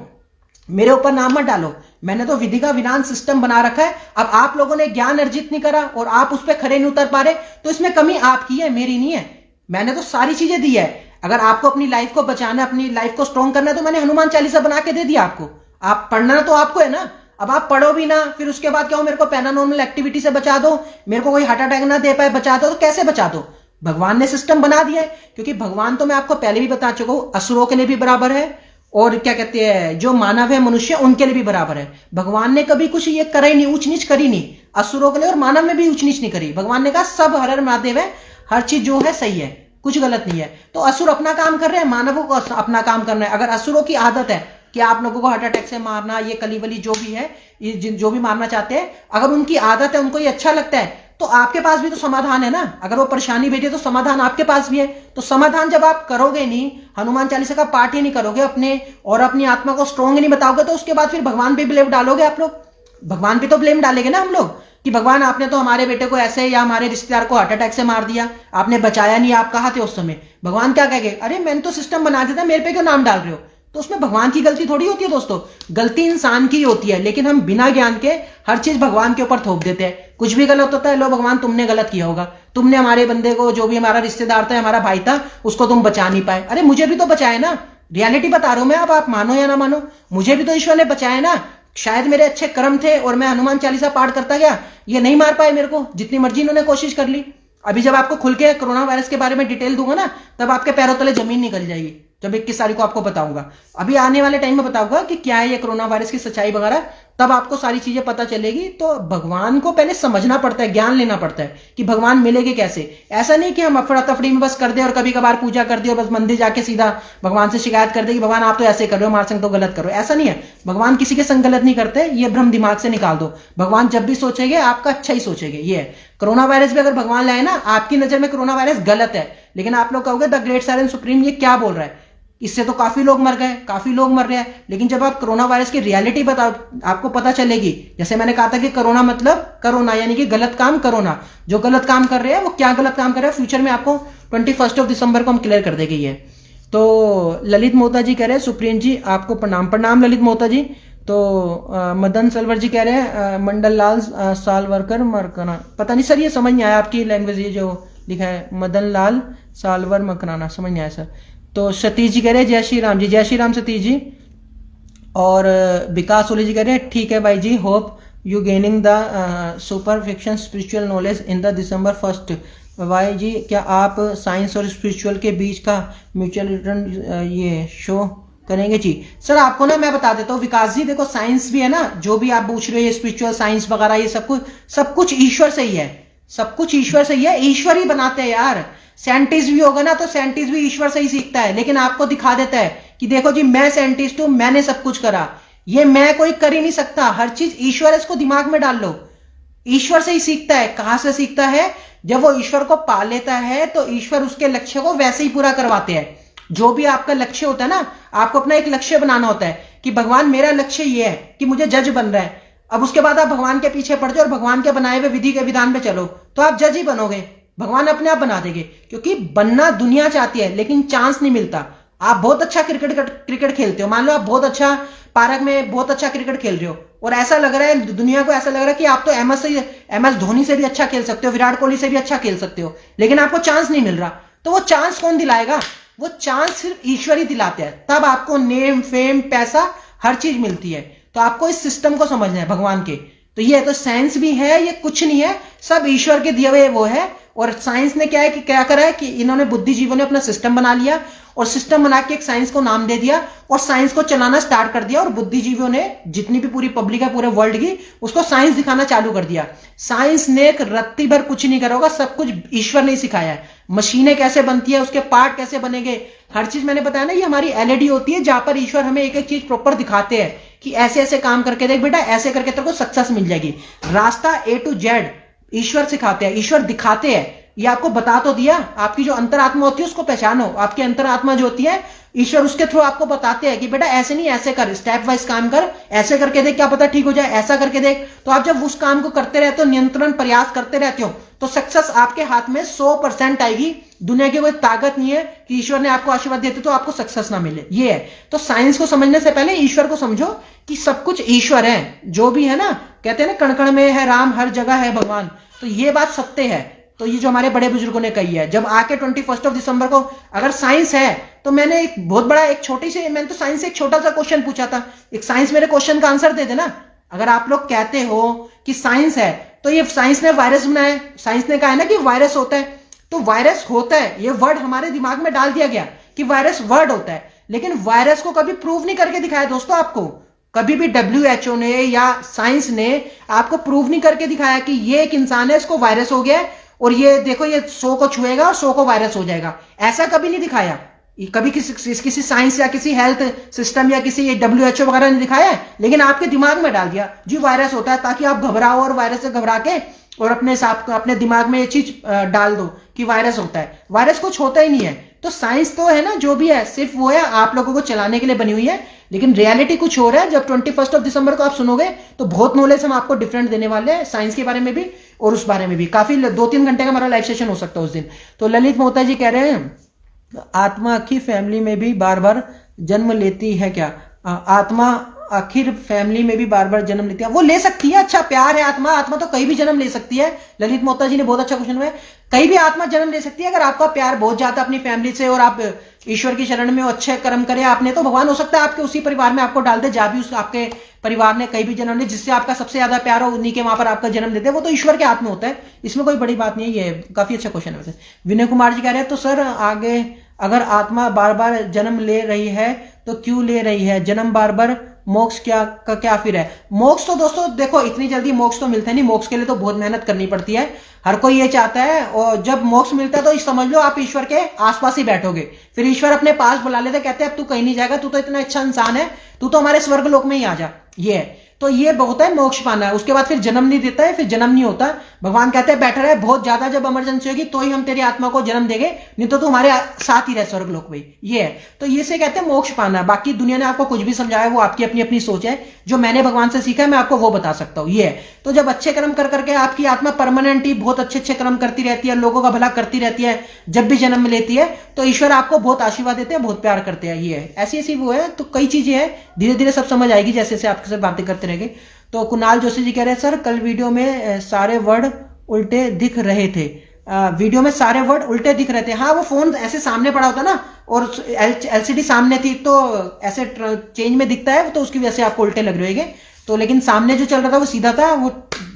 मेरे ऊपर नाम मत डालो। मैंने तो विधि का विधान सिस्टम बना रखा है। अब आप लोगों ने ज्ञान अर्जित नहीं करा और आप उस पर खड़े नहीं उतर पा रहे, तो इसमें कमी आपकी है, मेरी नहीं है। मैंने तो सारी चीजें दी है। अगर आपको अपनी लाइफ को बचाना, अपनी लाइफ को स्ट्रॉन्ग करना है, तो मैंने हनुमान चालीसा बना के दे दिया आपको। आप पढ़ना तो आपको है ना। अब आप पढ़ो भी ना, फिर उसके बाद क्या हो, मेरे को पैरानॉर्मल एक्टिविटी से बचा दो, मेरे को कोई हार्ट अटैक ना दे पाए, बचा दो। तो कैसे बचा दो? भगवान ने सिस्टम बना दिया है। क्योंकि भगवान तो मैं आपको पहले भी बता चुका हूं, असुरों के लिए भी बराबर है और क्या कहते हैं जो मानव है, मनुष्य, उनके लिए भी बराबर है। भगवान ने कभी कुछ ये करा ही नहीं, ऊंच नीच करी नहीं। असुरों के लिए और मानव में भी ऊंच नीच नहीं करी। भगवान ने कहा सब हर हर महादेव है, हर चीज जो है सही है, कुछ गलत नहीं है। तो असुर अपना काम कर रहे हैं, मानवों को अपना काम करना है। अगर असुरों की आदत है कि आप लोगों को हार्ट अटैक से मारना, ये कलीवली जो भी है, ये जो भी मारना चाहते हैं, अगर उनकी आदत है, उनको ये अच्छा लगता है, तो आपके पास भी तो समाधान है ना। अगर वो परेशानी भेजे तो समाधान आपके पास भी है। तो समाधान जब आप करोगे नहीं, हनुमान चालीसा का पाठ ही नहीं करोगे अपने और अपनी आत्मा को स्ट्रॉन्ग नहीं बताओगे, तो उसके बाद फिर भगवान पे ब्लेम डालोगे आप लोग। भगवान पे तो ब्लेम डालेंगे ना हम लोग कि भगवान आपने तो हमारे बेटे को ऐसे या हमारे रिश्तेदार को हार्ट अटैक से मार दिया, आपने बचाया नहीं, आप कहाँ थे उस समय। भगवान क्या कहेंगे, अरे मैंने तो सिस्टम बना दिया था, मेरे पे क्यों नाम डाल रहे हो। तो उसमें भगवान की गलती थोड़ी होती है दोस्तों, गलती इंसान की होती है। लेकिन हम बिना ज्ञान के हर चीज भगवान के ऊपर थोप देते हैं। कुछ भी गलत होता है, लो भगवान तुमने गलत किया होगा, तुमने हमारे बंदे को, जो भी हमारा रिश्तेदार था, हमारा भाई था, उसको तुम बचा नहीं पाए। अरे मुझे भी तो बचाए ना, रियलिटी बता रहा हूं मैं। अब आप मानो या ना मानो, मुझे भी तो ईश्वर ने बचाया ना। शायद मेरे अच्छे कर्म थे और मैं हनुमान चालीसा पाठ करता गया, ये नहीं मार पाए मेरे को, जितनी मर्जी इन्होंने कोशिश कर ली। अभी जब आपको खुल के कोरोना वायरस के बारे में डिटेल दूंगा ना, तब आपके पैरों तले जमीन निकल जाएगी। जब 21 तारीख को आपको बताऊंगा, अभी आने वाले टाइम में बताऊंगा कि क्या है ये कोरोना वायरस की सच्चाई वगैरह, तब आपको सारी चीजें पता चलेगी। तो भगवान को पहले समझना पड़ता है, ज्ञान लेना पड़ता है कि भगवान मिलेंगे कैसे। ऐसा नहीं कि हम अफरा तफरी में बस कर दे और कभी कभार पूजा कर दे और बस मंदिर जाके सीधा भगवान से शिकायत कर दे कि भगवान आप तो ऐसे कर रहे हो, हमारे संग तो गलत करो। ऐसा नहीं है, भगवान किसी के संग गलत नहीं करते, ये भ्रम दिमाग से निकाल दो। भगवान जब भी सोचेंगे आपका अच्छा ही सोचेंगे। ये है कोरोना वायरस भी अगर भगवान लाए ना, आपकी नजर में कोरोना वायरस गलत है, लेकिन आप लोग कहोगे द ग्रेट साइलेंट सुप्रीम ये क्या बोल रहा है, इससे तो काफी लोग मर गए, काफी लोग मर रहे हैं। लेकिन जब आप कोरोना वायरस की रियलिटी बताओ, आपको पता चलेगी। जैसे मैंने कहा था कि कोरोना मतलब कोरोना, यानी कि गलत काम करोना। जो गलत काम कर रहे हैं वो क्या गलत काम कर रहे हैं, फ्यूचर में आपको 21 दिसंबर को हम क्लियर कर देंगे ये। तो ललित मोहता जी कह रहे हैं सुप्रीम जी आपको प्रणाम। प्रणाम ललित मोहता जी। तो मदन सलवर जी कह रहे हैं मंडल लाल सालवरकर मरकना, पता नहीं सर ये समझ नहीं आया आपकी लैंग्वेज, ये जो लिखा है मदन लाल सालवर मकराना, समझ नहीं आया सर। तो सतीश जी कह रहे हैं जय श्री राम जी। जय श्री राम सतीश जी। और विकास ओली जी कह रहे हैं ठीक है भाई जी, hope you gaining the super fiction spiritual knowledge in the December 1 भाई जी। क्या आप साइंस और स्पिरिचुअल के बीच का म्यूचुअल रिटर्न ये शो करेंगे जी? सर आपको ना मैं बता देता हूँ विकास जी, देखो साइंस भी है ना, जो भी आप पूछ रहे हो, ये स्पिरिचुअल साइंस वगैरह, ये सब कुछ ईश्वर से ही है, सब कुछ ईश्वर से ही है, ईश्वर ही बनाते हैं यार। साइंटिस्ट भी होगा ना तो साइंटिस्ट भी ईश्वर से ही सीखता है, लेकिन आपको दिखा देता है कि देखो जी मैं साइंटिस्ट हूं, मैंने सब कुछ करा। ये मैं कोई कर ही नहीं सकता, हर चीज ईश्वर है, इसको दिमाग में डाल लो। ईश्वर से ही सीखता है। कहां से सीखता है? जब वो ईश्वर को पा लेता है तो ईश्वर उसके लक्ष्य को वैसे ही पूरा करवाते हैं। जो भी आपका लक्ष्य होता है ना, आपको अपना एक लक्ष्य बनाना होता है कि भगवान मेरा लक्ष्य ये है कि मुझे जज बन रहा है। अब उसके बाद आप भगवान के पीछे पड़ जाओ और भगवान के बनाए हुए विधि के विधान पे चलो, तो आप जज ही बनोगे, भगवान अपने आप बना देंगे। क्योंकि बनना दुनिया चाहती है लेकिन चांस नहीं मिलता। आप बहुत अच्छा क्रिकेट खेलते हो, मान लो आप बहुत अच्छा पार्क में बहुत अच्छा क्रिकेट खेल रहे हो और ऐसा लग रहा है, दुनिया को ऐसा लग रहा है कि आप तो एमएस धोनी से भी अच्छा खेल सकते हो, विराट कोहली से भी अच्छा खेल सकते हो, लेकिन आपको चांस नहीं मिल रहा। तो वो चांस कौन दिलाएगा? वो चांस सिर्फ ईश्वर ही दिलाते हैं। तब आपको नेम, फेम, पैसा, हर चीज मिलती है। तो आपको इस सिस्टम को समझना है भगवान के। तो ये तो साइंस भी है, ये कुछ नहीं है, सब ईश्वर के दिए हुए वो है। और साइंस ने क्या है कि क्या करा है कि इन्होंने बुद्धिजीवियों ने अपना सिस्टम बना लिया और सिस्टम बना के एक साइंस को नाम दे दिया और साइंस को चलाना स्टार्ट कर दिया। और बुद्धिजीवियों ने, जितनी भी पूरी पब्लिक है पूरे वर्ल्ड की, उसको साइंस दिखाना चालू कर दिया। साइंस ने एक रत्ती भर कुछ नहीं करा होगा, सब कुछ ईश्वर ने सिखाया है। मशीनें कैसे बनती है, उसके पार्ट कैसे बनेंगे, हर चीज मैंने बताया ना। ये हमारी एलईडी होती है जहां पर ईश्वर हमें एक एक चीज प्रॉपर दिखाते हैं कि ऐसे ऐसे काम करके देख बेटा, ऐसे करके तेरे को सक्सेस मिल जाएगी। रास्ता A to Z ईश्वर सिखाते हैं, ईश्वर दिखाते हैं। ये आपको बता तो दिया, आपकी जो अंतरात्मा होती है उसको पहचानो। आपकी अंतरात्मा जो होती है, ईश्वर उसके थ्रू आपको बताते हैं कि बेटा ऐसे नहीं ऐसे कर, स्टेप वाइज काम कर, ऐसे करके देख क्या पता ठीक हो जाए, ऐसा करके देख। तो आप जब उस काम को करते रहते हो, नियंत्रण प्रयास करते रहते हो, तो सक्सेस आपके हाथ में 100% आएगी। दुनिया की कोई ताकत नहीं है कि ईश्वर ने आपको आशीर्वाद देते तो आपको सक्सेस ना मिले, ये है। तो साइंस को समझने से पहले ईश्वर को समझो कि सब कुछ ईश्वर है, जो भी है ना, कहते हैं ना कण कण में है राम, हर जगह है भगवान। तो ये बात सत्य है। तो ये जो हमारे बड़े बुजुर्गों ने कही है, जब आके 21 दिसंबर को अगर साइंस है, तो मैंने एक बहुत बड़ा एक छोटी सी, मैंने तो साइंस से एक छोटा सा क्वेश्चन पूछा था, एक साइंस मेरे क्वेश्चन का आंसर दे देना। अगर आप लोग कहते हो कि साइंस है, तो ये साइंस ने वायरस बनाया, साइंस ने कहा है ना कि वायरस होता है, तो वायरस होता है, ये वर्ड हमारे दिमाग में डाल दिया गया कि वायरस वर्ड होता है, लेकिन वायरस को कभी प्रूव नहीं करके दिखाया दोस्तों। आपको कभी भी WHO ने या साइंस ने आपको प्रूव नहीं करके दिखाया कि ये एक इंसान है, इसको वायरस हो गया है, और ये देखो ये 100 को छुएगा और 100 को वायरस हो जाएगा, ऐसा कभी नहीं दिखाया। कभी किसी साइंस या किसी हेल्थ सिस्टम या किसी WHO वगैरह ने दिखाया है, लेकिन आपके दिमाग में डाल दिया जी वायरस होता है, ताकि आप घबराओ और वायरस से घबरा के और अपने दिमाग में ये चीज डाल दो कि वायरस होता है। वायरस कुछ होता ही नहीं है। तो साइंस तो है ना, जो भी है सिर्फ वो है आप लोगों को चलाने के लिए बनी हुई है, लेकिन रियलिटी कुछ हो रहा है। जब 21 दिसंबर को आप सुनोगे तो बहुत नॉलेज हम आपको डिफरेंट देने वाले हैं, साइंस के बारे में भी और उस बारे में भी। काफी 2-3 घंटे का हमारा लाइव सेशन हो सकता है उस दिन। तो ललित मोहता जी कह रहे हैं आत्मा की फैमिली में भी बार बार जन्म लेती है क्या? आत्मा आखिर फैमिली में भी बार बार जन्म लेती है? वो ले सकती है, अच्छा प्यार है आत्मा, आत्मा तो कहीं भी जन्म ले सकती है। ललित मोहता जी ने बहुत अच्छा क्वेश्चन है, कहीं भी आत्मा जन्म ले सकती है। अगर आपका प्यार बहुत ज्यादा अपनी फैमिली से और आप ईश्वर की शरण में अच्छे कर्म करें आपने, तो भगवान हो सकता है आपके उसी परिवार में आपको डाल दे, जहां भी उस आपके परिवार ने कहीं भी जन्म ले, जिससे आपका सबसे ज्यादा प्यार हो उन्हीं के वहां पर आपका जन्म देते हैं। वो तो ईश्वर के हाथ में होता है, इसमें कोई बड़ी बात नहीं है। ये काफी अच्छा क्वेश्चन है वैसे। विनय कुमार जी कह रहे हैं तो सर आगे अगर आत्मा बार बार जन्म ले रही है तो क्यों ले रही है? जन्म बार बार मोक्ष क्या फिर है? मोक्ष तो दोस्तों देखो इतनी जल्दी मोक्ष तो मिलता नहीं, मोक्ष के लिए तो बहुत मेहनत करनी पड़ती है। हर कोई ये चाहता है, और जब मोक्ष मिलता है तो समझ लो आप ईश्वर के आसपास ही बैठोगे। फिर ईश्वर अपने पास बुला लेते, कहते हैं अब तू कहीं नहीं जाएगा, तू तो इतना अच्छा इंसान है, तू तो हमारे स्वर्ग लोक में ही आ जा। ये है तो ये बहुत है मोक्ष पाना है। उसके बाद फिर जन्म नहीं देता है, फिर जन्म नहीं होता। भगवान कहते हैं बेटर है बहुत ज्यादा जब इमरजेंसी होगी तो ही हम तेरी आत्मा को जन्म देंगे, नहीं तो तू हमारे साथ ही रहे स्वर्ग लोक में। ये है तो ये से कहते हैं मोक्ष पाना। बाकी दुनिया ने आपको कुछ भी समझाया वो आपकी अपनी अपनी सोच है। जो मैंने भगवान से सीखा है मैं आपको वो बता सकता हूं। ये है तो जब अच्छे कर्म कर करके आपकी आत्मा परमानेंट ही बहुत अच्छे कर्म करती रहती है, लोगों का भला करती रहती है, जब भी जन्म लेती है तो ईश्वर आपको बहुत आशीर्वाद देते हैं, बहुत प्यार करते हैं। ये है ऐसी ऐसी वो है। तो कई चीजें हैं, धीरे धीरे सब समझ आएगी जैसे जैसे आपके साथ बातें करते रहेंगे। तो कुणाल जोशी जी कह रहे हैं सर कल वीडियो में सारे वर्ड उल्टे दिख रहे थे। वीडियो में सारे वर्ड उल्टे दिख रहे थे। हाँ वो फोन ऐसे सामने पड़ा होता ना और LCD सामने थी तो ऐसे चेंज में दिखता है, तो उसकी वजह से आपको उल्टे लग रहे होंगे। तो लेकिन सामने जो चल रहा था वो सीधा था। वो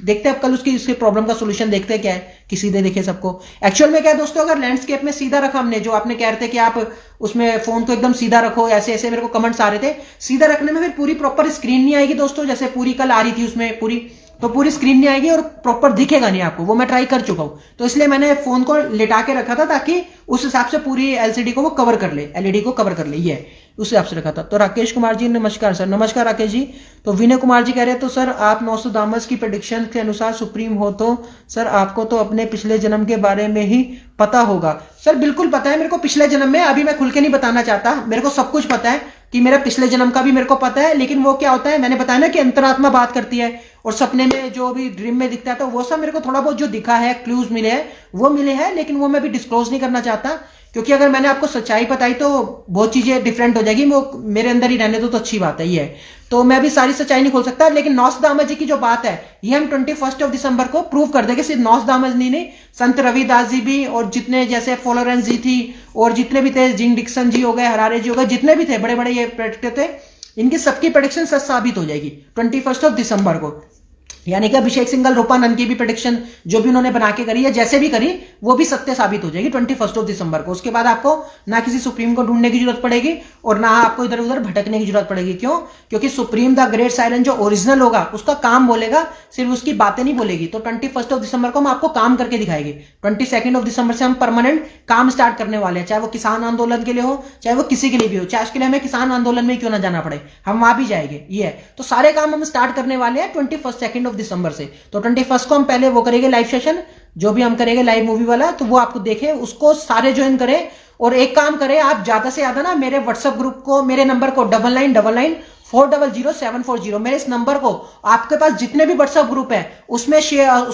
देखते हैं अब कल उसकी प्रॉब्लम का सोल्यूशन देखते हैं क्या है कि सीधे दिखे सबको। एक्चुअल में क्या है दोस्तों, अगर लैंडस्केप में सीधा रखा हमने, जो आपने कह रहे थे कि आप उसमें फोन को एकदम सीधा रखो, ऐसे ऐसे मेरे को कमेंट्स आ रहे थे, सीधा रखने में फिर पूरी प्रॉपर स्क्रीन नहीं आएगी दोस्तों। जैसे पूरी कल आ रही थी उसमें पूरी स्क्रीन नहीं आएगी और प्रॉपर दिखेगा नहीं आपको। वो मैं ट्राई कर चुका हूं, तो इसलिए मैंने फोन को लिटा के रखा था ताकि उस हिसाब से पूरी LCD को वो कवर कर ले, LED को कवर कर ले। ये उस हिसाब से रखा था। तो राकेश कुमार जी नमस्कार सर। नमस्कार राकेश जी। तो विनय कुमार जी कह रहे हैं तो सर आप नोस्ट्राडामस की प्रेडिक्शन के अनुसार सुप्रीम हो तो सर आपको तो अपने पिछले जन्म के बारे में ही पता होगा। सर बिल्कुल पता है मेरे को पिछले जन्म में, अभी मैं खुल के नहीं बताना चाहता। मेरे को सब कुछ पता है कि मेरा पिछले जन्म का भी मेरे को पता है, लेकिन वो क्या होता है मैंने बताया ना कि अंतरात्मा बात करती है और सपने में जो भी ड्रीम में दिखता है, तो वो सब मेरे को थोड़ा बहुत जो दिखा है, क्लूज मिले हैं वो मिले हैं, लेकिन वो मैं भी डिस्क्लोज नहीं करना चाहता, क्योंकि अगर मैंने आपको सच्चाई बताई तो बहुत चीजें डिफरेंट हो जाएगी। वो मेरे अंदर ही रहने दो तो अच्छी बात है। ये तो मैं भी सारी सच्चाई नहीं खोल सकता, लेकिन नोस्ट्राडामस जी की जो बात है ये हम 21 दिसंबर को प्रूव कर देंगे। सिर्फ नोस्ट्राडामस नहीं, संत रविदास जी भी, और जितने जैसे फ्लोरेंस जी थी और जितने भी थे, जिंग डिक्सन जी हो गए, हरारे जी हो गए, जितने भी थे बड़े बड़े ये प्रेडिक्टर थे, इनकी सबकी प्रेडिक्शन सच साबित हो जाएगी 21 दिसंबर को। यानी कि अभिषेक सिंघल रूपानंद की भी प्रेडिक्शन जो भी उन्होंने बना के करी है, जैसे भी करी, वो भी सत्य साबित हो जाएगी 21 दिसंबर को। उसके बाद आपको ना किसी सुप्रीम को ढूंढने की जरूरत पड़ेगी और ना आपको इधर उधर भटकने की जरूरत पड़ेगी। क्यों? क्योंकि सुप्रीम द ग्रेट साइलेंट जो ओरिजिनल होगा उसका काम बोलेगा, सिर्फ उसकी बातें नहीं बोलेगी। तो 21 दिसंबर को हम आपको काम करके दिखाएंगे। 22 दिसंबर से हम परमानेंट काम स्टार्ट करने वाले हैं, चाहे वो किसान आंदोलन के लिए हो, चाहे वो किसी के लिए भी हो, चाहे उसके लिए हमें किसान आंदोलन में क्यों ना जाना पड़े, हम वहां भी जाएंगे। ये है तो सारे काम हम स्टार्ट करने वाले हैं 22 दिसंबर से। तो 21 को हम पहले वो करेंगे लाइव सेशन, जो भी हम करेंगे लाइव मूवी वाला, तो वो आपको देखे, उसको सारे ज्वाइन करें। और एक काम करें, आप ज्यादा से ज्यादा ना मेरे व्हाट्सएप ग्रुप को, मेरे नंबर को 9999400740, मेरे इस नंबर को आपके पास जितने भी व्हाट्सएप ग्रुप है उसमें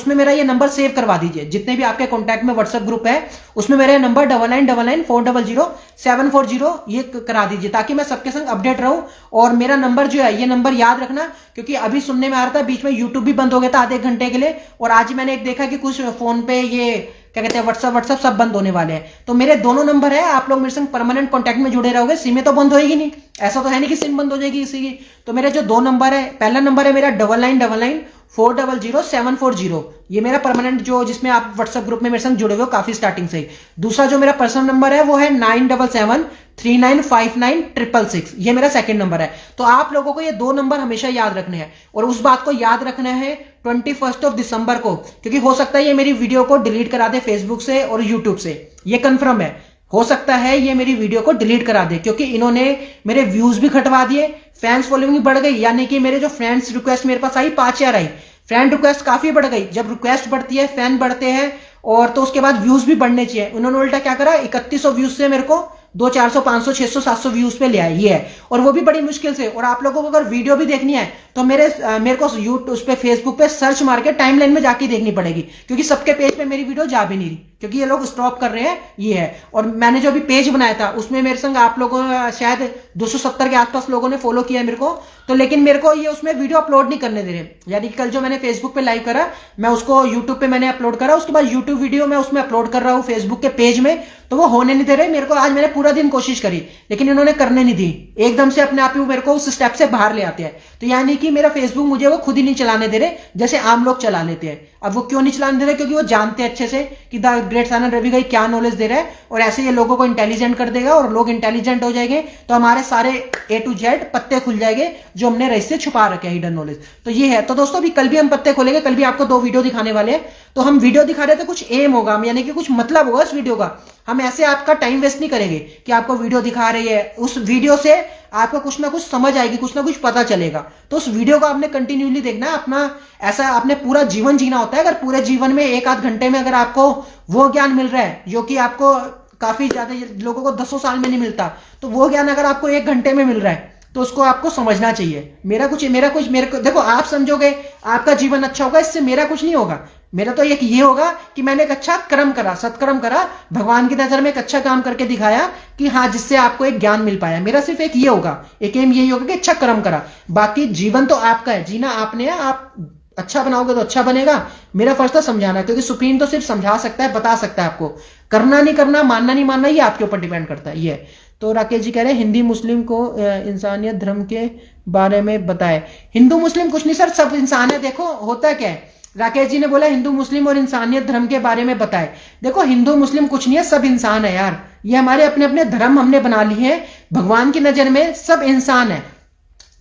मेरा ये नंबर सेव करवा दीजिए। जितने भी आपके कॉन्टैक्ट में व्हाट्सएप ग्रुप है उसमें मेरा नंबर 9999400740 ये करा दीजिए, ताकि मैं सबके संग अपडेट रहूं। और मेरा नंबर जो है, ये नंबर याद रखना, क्योंकि अभी सुनने में आ रहा था बीच में यूट्यूब भी बंद हो गया था आधे घंटे के लिए, और आज मैंने एक देखा कि कुछ फोन पे ये क्या कहते हैं व्हाट्सएप सब बंद होने वाले हैं। तो मेरे दोनों नंबर है, आप लोग मेरे संग परमानेंट कांटेक्ट में जुड़े रहोगे। सिम तो बंद होएगी नहीं, ऐसा तो है नहीं कि सिम बंद हो जाएगी किसी की। तो मेरे जो 2 नंबर है, पहला नंबर है मेरा 9999400740, ये मेरा परमानेंट जो जिसमें आप व्हाट्सएप ग्रुप में मेरे संग जुड़े हुए हो काफी स्टार्टिंग से ही। दूसरा जो मेरा पर्सनल नंबर है वो है 9773959666, ये मेरा सेकंड नंबर है। तो आप लोगों को ये 2 नंबर हमेशा याद रखने हैं, और उस बात को याद रखना है 21 दिसंबर को, क्योंकि हो सकता है ये मेरी वीडियो को डिलीट करा दे फेसबुक से और यूट्यूब से, ये कंफर्म है। हो सकता है ये मेरी वीडियो को डिलीट करा दे, क्योंकि इन्होंने मेरे व्यूज भी घटवा दिए, फैंस फॉलोइंग भी बढ़ गई, यानी कि मेरे जो फ्रेंड्स रिक्वेस्ट मेरे पास आई 5000 आई, फ्रेंड रिक्वेस्ट काफी बढ़ गई। जब रिक्वेस्ट बढ़ती है, फैन बढ़ते हैं, और तो उसके बाद व्यूज भी बढ़ने चाहिए। उन्होंने उल्टा क्या करा, 3100 व्यूज से मेरे को 200, 400, 500, 600, 700 व्यूज पे ले आए, ये है, और वो भी बड़ी मुश्किल से। और आप लोगों को अगर वीडियो भी देखनी है तो मेरे को यूट्यूब उस पे फेसबुक पे सर्च मार के टाइमलाइन में जाके देखनी पड़ेगी, क्योंकि सबके पेज पे मेरी वीडियो जा भी नहीं रही, क्योंकि ये लोग स्टॉप कर रहे हैं, ये है। और मैंने जो अभी पेज बनाया था उसमें मेरे संग आप लोगों शायद 270 के आसपास लोगों ने फॉलो किया है मेरे को, तो लेकिन मेरे को ये उसमें वीडियो अपलोड नहीं करने दे रहे। यानी कि कल जो मैंने फेसबुक पे लाइव करा, मैं उसको यूट्यूब पे मैंने अपलोड करा, उसके बाद यूट्यूब वीडियो मैं उसमें अपलोड कर रहा हूँ फेसबुक के पेज में, तो वो होने नहीं दे रहे मेरे को। आज मैंने पूरा दिन कोशिश करी, लेकिन इन्होंने करने नहीं दी, एकदम से अपने आप ही मेरे को उस स्टेप से बाहर ले आते हैं। तो यानी कि मेरा फेसबुक मुझे वो खुद ही नहीं चलाने दे रहे, जैसे आम लोग चला लेते हैं। अब वो क्यों नहीं चलाने दे रहे, क्योंकि वो जानते हैं अच्छे से कि द ग्रेट सानन रवि भाई क्या नॉलेज दे रहा है, और ऐसे ये लोगों को इंटेलिजेंट कर देगा, और लोग इंटेलिजेंट हो जाएंगे तो हमारे सारे A to Z पत्ते खुल जाएंगे जो हमने रहस्य छुपा रखे हैं, हिडन नॉलेज। तो ये है। तो दोस्तों अभी कल भी हम पत्ते खोलेंगे, कल भी आपको 2 वीडियो दिखाने वाले हैं। तो हम वीडियो दिखा रहे थे, कुछ एम होगा, यानी कि कुछ मतलब होगा इस वीडियो का। हम ऐसे आपका टाइम वेस्ट नहीं करेंगे कि आपको वीडियो दिखा रही है, उस वीडियो से आपको कुछ ना कुछ समझ आएगी, कुछ ना कुछ पता चलेगा। तो उस वीडियो को आपने कंटिन्यूली देखना है, अपना ऐसा आपने पूरा जीवन जीना होता है। अगर पूरे जीवन में 1-8 घंटे में अगर आपको वो ज्ञान मिल रहा है जो कि आपको काफी ज्यादा लोगों को 10 साल में नहीं मिलता, तो वो ज्ञान अगर आपको 1 घंटे में मिल रहा है तो उसको आपको समझना चाहिए। मेरा कुछ देखो, आप समझोगे आपका जीवन अच्छा होगा, इससे मेरा कुछ नहीं होगा। मेरा तो एक ये होगा कि मैंने एक अच्छा कर्म करा, सत्कर्म करा, भगवान की नजर में एक अच्छा काम करके दिखाया कि हाँ, जिससे आपको एक ज्ञान मिल पाया। मेरा सिर्फ एक ये होगा, एक एम यही होगा कि अच्छा कर्म करा। बाकी जीवन तो आपका है, जीना आपने है, आप अच्छा बनाओगे तो अच्छा बनेगा। मेरा फर्ज था समझाना, क्योंकि सुप्रीम तो सिर्फ समझा सकता है, बता सकता है आपको। करना नहीं करना, मानना नहीं मानना, ये आपके ऊपर डिपेंड करता है। ये तो राकेश जी कह रहे हैं हिंदी मुस्लिम को इंसानियत धर्म के बारे में बताए। हिंदू मुस्लिम कुछ नहीं सर, सब इंसान है। देखो होता क्या है, राकेश जी ने बोला हिंदू मुस्लिम और इंसानियत धर्म के बारे में बताए। देखो हिंदू मुस्लिम कुछ नहीं है, सब इंसान है यार। ये हमारे अपने अपने धर्म हमने बना लिए हैं। भगवान की नजर में सब इंसान है।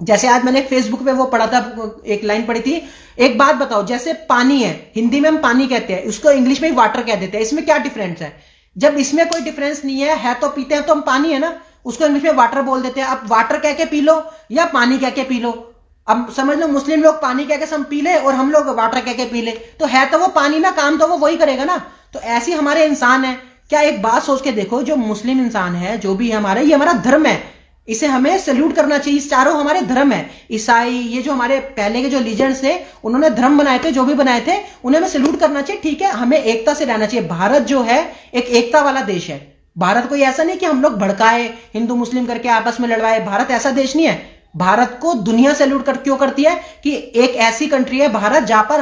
जैसे आज मैंने फेसबुक पे वो पढ़ा था, एक लाइन पढ़ी थी, एक बात बताओ, जैसे पानी है, हिंदी में हम पानी कहते हैं, उसको इंग्लिश में वाटर कह देते हैं, इसमें क्या डिफरेंस है? जब इसमें कोई डिफरेंस नहीं है तो पीते हैं तो हम पानी है ना, उसको इंग्लिश में वाटर बोल देते हैं। अब वाटर कह के पी लो या पानी कह के पी लो, अब समझ लो मुस्लिम लोग पानी कह के सब पी ले और हम लोग वाटर कह के पी ले, तो है तो वो पानी ना, काम तो वो वही करेगा ना। तो ऐसे हमारे इंसान है। क्या एक बात सोच के देखो, जो मुस्लिम इंसान है, जो भी हमारे, ये हमारा धर्म है, इसे हमें सैल्यूट करना चाहिए। इस चारों हमारे धर्म है। ईसाई, ये जो हमारे पहले के जो लीजेंड्स थे, उन्होंने धर्म बनाए थे, जो भी बनाए थे उन्हें हमें सैल्यूट करना चाहिए। ठीक है, हमें एकता से रहना चाहिए। भारत जो है एक एकता वाला देश है। भारत कोई ऐसा नहीं कि हम लोग भड़काए, हिंदू मुस्लिम करके आपस में लड़वाए। भारत ऐसा देश नहीं है। भारत को दुनिया सैल्यूट क्यों करती है कि एक ऐसी कंट्री है भारत जहां पर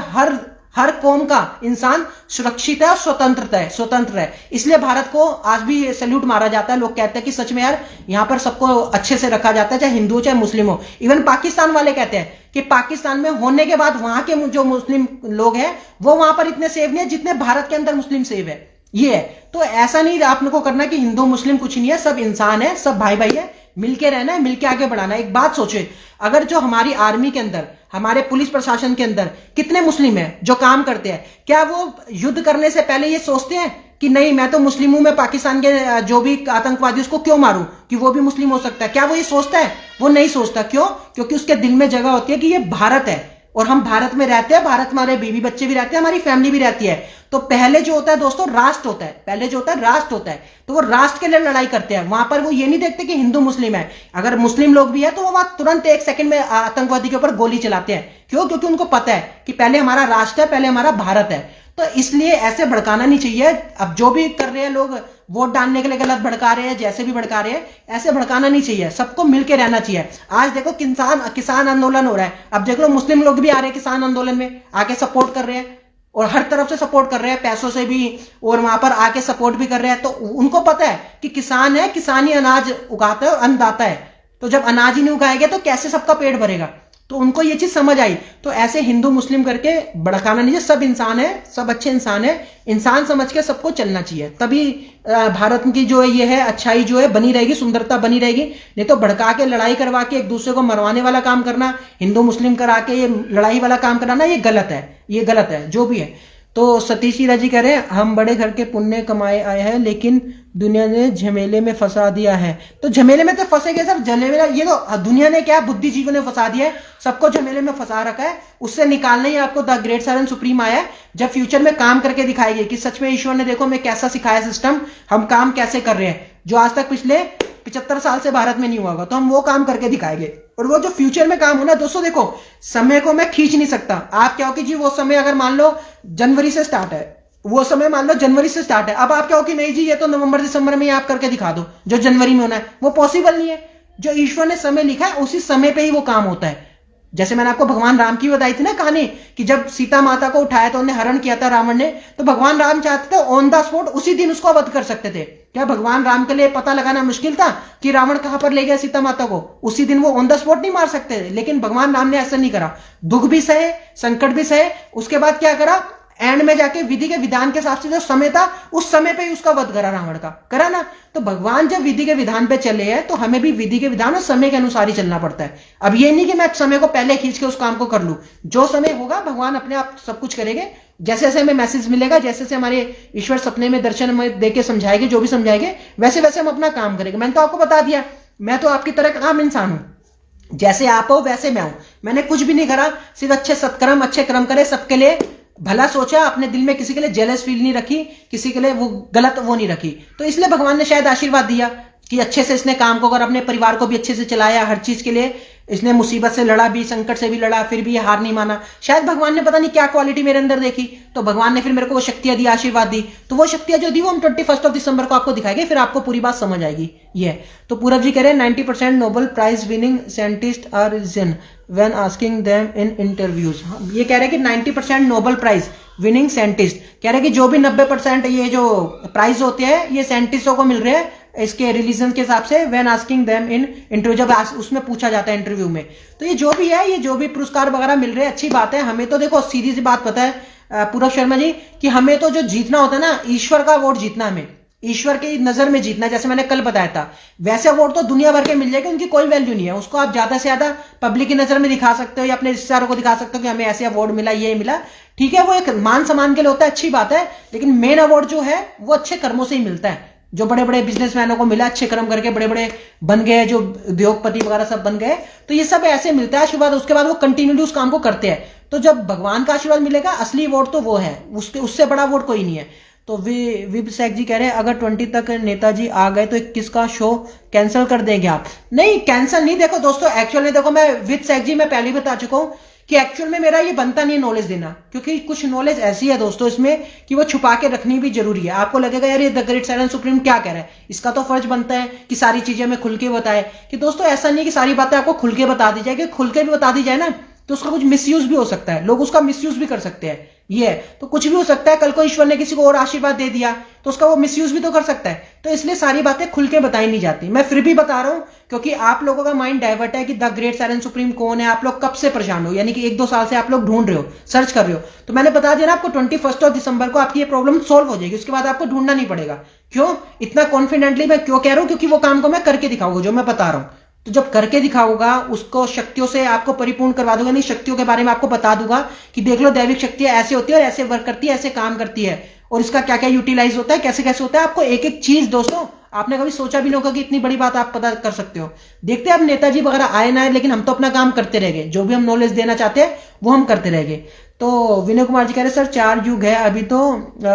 हर कौम का इंसान सुरक्षित है और स्वतंत्र है। इसलिए भारत को आज भी सैल्यूट मारा जाता है। लोग कहते हैं कि सच में यार यहां पर सबको अच्छे से रखा जाता है, चाहे हिंदू चाहे मुस्लिम हो। इवन पाकिस्तान वाले कहते हैं कि पाकिस्तान में होने के बाद वहां के जो मुस्लिम लोग हैं वो वहां पर इतने सेव नहीं है जितने भारत के अंदर मुस्लिम सेव है। ये है। तो ऐसा नहीं आप लोगों को करना कि हिंदू मुस्लिम कुछ नहीं है, सब इंसान है, सब भाई भाई है, मिलके रहना है, मिलके आगे बढ़ाना है। एक बात सोचे, अगर जो हमारी आर्मी के अंदर, हमारे पुलिस प्रशासन के अंदर कितने मुस्लिम हैं जो काम करते हैं, क्या वो युद्ध करने से पहले ये सोचते हैं कि नहीं मैं तो मुस्लिम हूं, मैं पाकिस्तान के जो भी आतंकवादी उसको क्यों मारूं कि वो भी मुस्लिम हो सकता है? क्या वो ये सोचता है? वो नहीं सोचता। क्यों? क्योंकि उसके दिल में जगह होती है कि ये भारत है और हम भारत में रहते हैं, भारत हमारे बीवी बच्चे भी रहते हैं, हमारी फैमिली भी रहती है। तो पहले जो होता है दोस्तों राष्ट्र होता है, पहले जो होता है राष्ट्र होता है, तो वो राष्ट्र के लिए लड़ाई करते हैं। वहां पर वो ये नहीं देखते कि हिंदू मुस्लिम है, अगर मुस्लिम लोग भी है तो वो वहां तुरंत 1 सेकंड में आतंकवादी के ऊपर गोली चलाते हैं। क्यों? क्योंकि उनको पता है कि पहले हमारा राष्ट्र है, पहले हमारा भारत है। तो इसलिए ऐसे भड़काना नहीं चाहिए। अब जो भी कर रहे हैं लोग, वोट डालने के लिए गलत भड़का रहे हैं, जैसे भी भड़का रहे हैं, ऐसे भड़काना नहीं चाहिए। सबको मिलकर रहना चाहिए। आज देखो किसान आंदोलन हो रहा है, अब देख लो मुस्लिम लोग भी आ रहे हैं किसान आंदोलन में, आके सपोर्ट कर रहे हैं और हर तरफ से सपोर्ट कर रहे हैं, पैसों से भी, और वहां पर आके सपोर्ट भी कर रहे हैं। तो उनको पता है कि किसान है, किसान ही अनाज उगाता है और अन्नदाता है। तो जब अनाज ही नहीं उगाएंगे तो कैसे सबका पेट भरेगा? तो उनको ये चीज समझ आई। तो ऐसे हिंदू मुस्लिम करके भड़काना नहीं है। सब इंसान है, सब अच्छे इंसान है, इंसान समझ के सबको चलना चाहिए। तभी भारत की जो ये है अच्छाई जो है बनी रहेगी, सुंदरता बनी रहेगी। नहीं तो भड़का के, लड़ाई करवा के, एक दूसरे को मरवाने वाला काम करना, हिंदू मुस्लिम करा के ये लड़ाई वाला काम कराना, ये गलत है, ये गलत है जो भी है। तो सतीश हीरा जी कह रहे हैं हम बड़े घर के पुण्य कमाए आए हैं, लेकिन दुनिया ने झमेले में फंसा दिया है। तो झमेले में तो फंसेगे सर, झमेला ये तो दुनिया ने क्या, बुद्धिजीवियों ने फंसा दिया है, सबको झमेले में फंसा रखा है। उससे निकालना ही आपको द ग्रेट साइलेंट सुप्रीम आया है, जब फ्यूचर में काम करके दिखाएगी कि सच में ईश्वर ने देखो हमें कैसा सिखाया सिस्टम, हम काम कैसे कर रहे हैं, जो आज तक पिछले 75 साल से भारत में नहीं हुआ होगा। तो हम वो काम करके दिखाएंगे, और वो जो फ्यूचर में काम होना दोस्तों, देखो समय को मैं खींच नहीं सकता। आप क्या हो कि जी वो समय अगर मान लो जनवरी से स्टार्ट है, वो समय मान लो जनवरी से स्टार्ट है, अब आप क्या हो कि नहीं जी ये तो नवंबर दिसंबर में ही आप करके दिखा दो जो जनवरी में होना है, वो पॉसिबल नहीं है। जो ईश्वर ने समय लिखा है उसी समय पे ही वो काम होता है। जैसे मैंने आपको भगवान राम की बताई थी ना कहानी, कि जब सीता माता को उठाया तो उन्हें हरण किया था रावण ने, तो भगवान राम चाहते थे ऑन द स्पॉट उसी दिन उसको वध कर सकते थे। क्या भगवान राम के लिए पता लगाना मुश्किल था कि रावण कहां पर ले गया सीता माता को? उसी दिन वो ऑन द स्पॉट नहीं मार सकते थे, लेकिन भगवान राम ने ऐसा नहीं करा। दुख भी सहे, संकट भी सहे, उसके बाद क्या करा, एंड में जाके विधि के विधान के हिसाब से जो समय था उस समय पे ही उसका वध करा रावण का, करा ना। तो भगवान जब विधि के विधान पे चले हैं तो हमें भी विधि के विधान और समय के अनुसार ही चलना पड़ता है। अब ये नहीं कि मैं समय को पहले खींच के उस काम को कर लूं, जो समय होगा भगवान अपने आप सब कुछ करेंगे। जैसे जैसे हमें मैसेज मिलेगा, जैसे जैसे हमारे ईश्वर सपने में दर्शन में देके समझाएंगे, जो भी समझाएंगे वैसे वैसे हम अपना काम करेंगे। मैंने तो आपको बता दिया, मैं तो आपकी तरह का आम इंसान हूं, जैसे आप हो वैसे मैं हूं। मैंने कुछ भी नहीं करा, सिर्फ अच्छे सत्कर्म, अच्छे कर्म करे, सबके लिए भला सोचा, अपने दिल में किसी के लिए जेलस फील नहीं रखी, किसी के लिए वो गलत वो नहीं रखी। तो इसलिए भगवान ने शायद आशीर्वाद दिया कि अच्छे से इसने काम को कर, अपने परिवार को भी अच्छे से चलाया, हर चीज के लिए इसने मुसीबत से लड़ा भी, संकट से भी लड़ा, फिर भी हार नहीं माना। शायद भगवान ने पता नहीं क्या क्वालिटी मेरे अंदर देखी, तो भगवान ने फिर मेरे को वो शक्तियां दी, आशीर्वाद दी। तो वो शक्तियां जो दी वो हम 21 दिसंबर को आपको दिखाएंगे, फिर आपको पूरी बात समझ आएगी। ये तो पूरब जी कह रहे हैं 90% Nobel prize winning scientist are reason when asking them in interviews. ये कह रहे हैं कि 90% नोबेल प्राइज विनिंग साइंटिस्ट, कह रहे हैं कि जो भी 90% ये जो प्राइज होते हैं ये साइंटिस्टों को मिल रहे हैं इसके रिलीजन के हिसाब से, when asking them in interview, जब उसमें पूछा जाता है इंटरव्यू में। तो ये जो भी है, ये जो भी पुरस्कार वगैरह मिल रहे हैं अच्छी बात है। हमें तो देखो सीधी सी बात पता है पूरब शर्मा जी, कि हमें तो जो जीतना होता है ना, ईश्वर का वोट जीतना, हमें ईश्वर की नजर में जीतना। जैसे मैंने कल बताया था, वैसे वोट तो दुनिया भर के मिल जाएंगे, उनकी कोई वैल्यू नहीं है। उसको आप ज्यादा से ज्यादा पब्लिक की नजर में दिखा सकते हो या अपने रिश्तेदारों को दिखा सकते हो कि हमें ऐसे अवार्ड मिला, ये मिला, ठीक है, वो एक मान सम्मान के लिए होता है, अच्छी बात है। लेकिन मेन अवार्ड जो है वो अच्छे कर्मों से ही मिलता है। जो बड़े बड़े बिजनेसमैनों को मिला, अच्छे कर्म करके बड़े बड़े बन गए, जो उद्योगपति वगैरह सब बन गए, तो ये सब ऐसे मिलता है आशीर्वाद। उसके बाद वो कंटिन्यूली उस काम को करते हैं। तो जब भगवान का आशीर्वाद मिलेगा, असली वोट तो वो है, उससे बड़ा वोट कोई नहीं है। तो विप सैक जी कह रहे हैं अगर 20 तक नेताजी आ गए तो 21 का शो कैंसिल कर देंगे आप? नहीं, कैंसिल नहीं। देखो दोस्तों, एक्चुअल में देखो, मैं विप सैक जी मैं पहले ही बता चुका हूं कि एक्चुअल में मेरा ये बनता नहीं है नॉलेज देना, क्योंकि कुछ नॉलेज ऐसी है दोस्तों इसमें कि वो छुपा के रखनी भी जरूरी है। आपको लगेगा यार ये द ग्रेट साइलेंट सुप्रीम क्या कह रहा है, इसका तो फर्ज बनता है कि सारी चीजें हमें खुल के बताए। कि दोस्तों ऐसा नहीं है कि सारी बातें आपको खुल के बता दी जाएगी, खुल के भी बता दी जाए ना तो उसका कुछ मिसयूज भी हो सकता है, लोग उसका मिसयूज भी कर सकते हैं। ये है, तो कुछ भी हो सकता है। कल को ईश्वर ने किसी को और आशीर्वाद दे दिया तो उसका वो मिसयूज भी तो कर सकता है। तो इसलिए सारी बातें खुल के बताई नहीं जाती। मैं फिर भी बता रहा हूं क्योंकि आप लोगों का माइंड डाइवर्ट है कि द ग्रेट साइलेंट सुप्रीम कौन है। आप लोग कब से परेशान हो, यानी कि 1-2 साल से आप लोग ढूंढ रहे हो, सर्च कर रहे हो। तो मैंने बता दिया ना आपको, 21 दिसंबर को आपकी ये प्रॉब्लम सोल्व हो जाएगी। उसके बाद आपको ढूंढना नहीं पड़ेगा। क्यों इतना कॉन्फिडेंटली मैं क्यों कह रहा हूं? क्योंकि वो काम को मैं करके दिखाऊंगा जो मैं बता रहा हूं। तो जब करके दिखाऊंगा, उसको शक्तियों से आपको परिपूर्ण करवा दूंगा, नहीं शक्तियों के बारे में आपको बता दूंगा कि देख लो दैविक शक्तियां ऐसे होती है और ऐसे वर्क करती है, ऐसे काम करती है, और इसका क्या क्या यूटिलाइज होता है, कैसे कैसे होता है। आपको एक एक चीज दोस्तों आपने कभी सोचा भी नहीं होगा कि इतनी बड़ी बात आप पता कर सकते हो। देखते हैं अब नेताजी वगैरह आए ना आए, लेकिन हम तो अपना काम करते रह गए। जो भी हम नॉलेज देना चाहते हैं वो हम करते रह गए। तो विनय कुमार जी कह रहे सर 4 युग है, अभी तो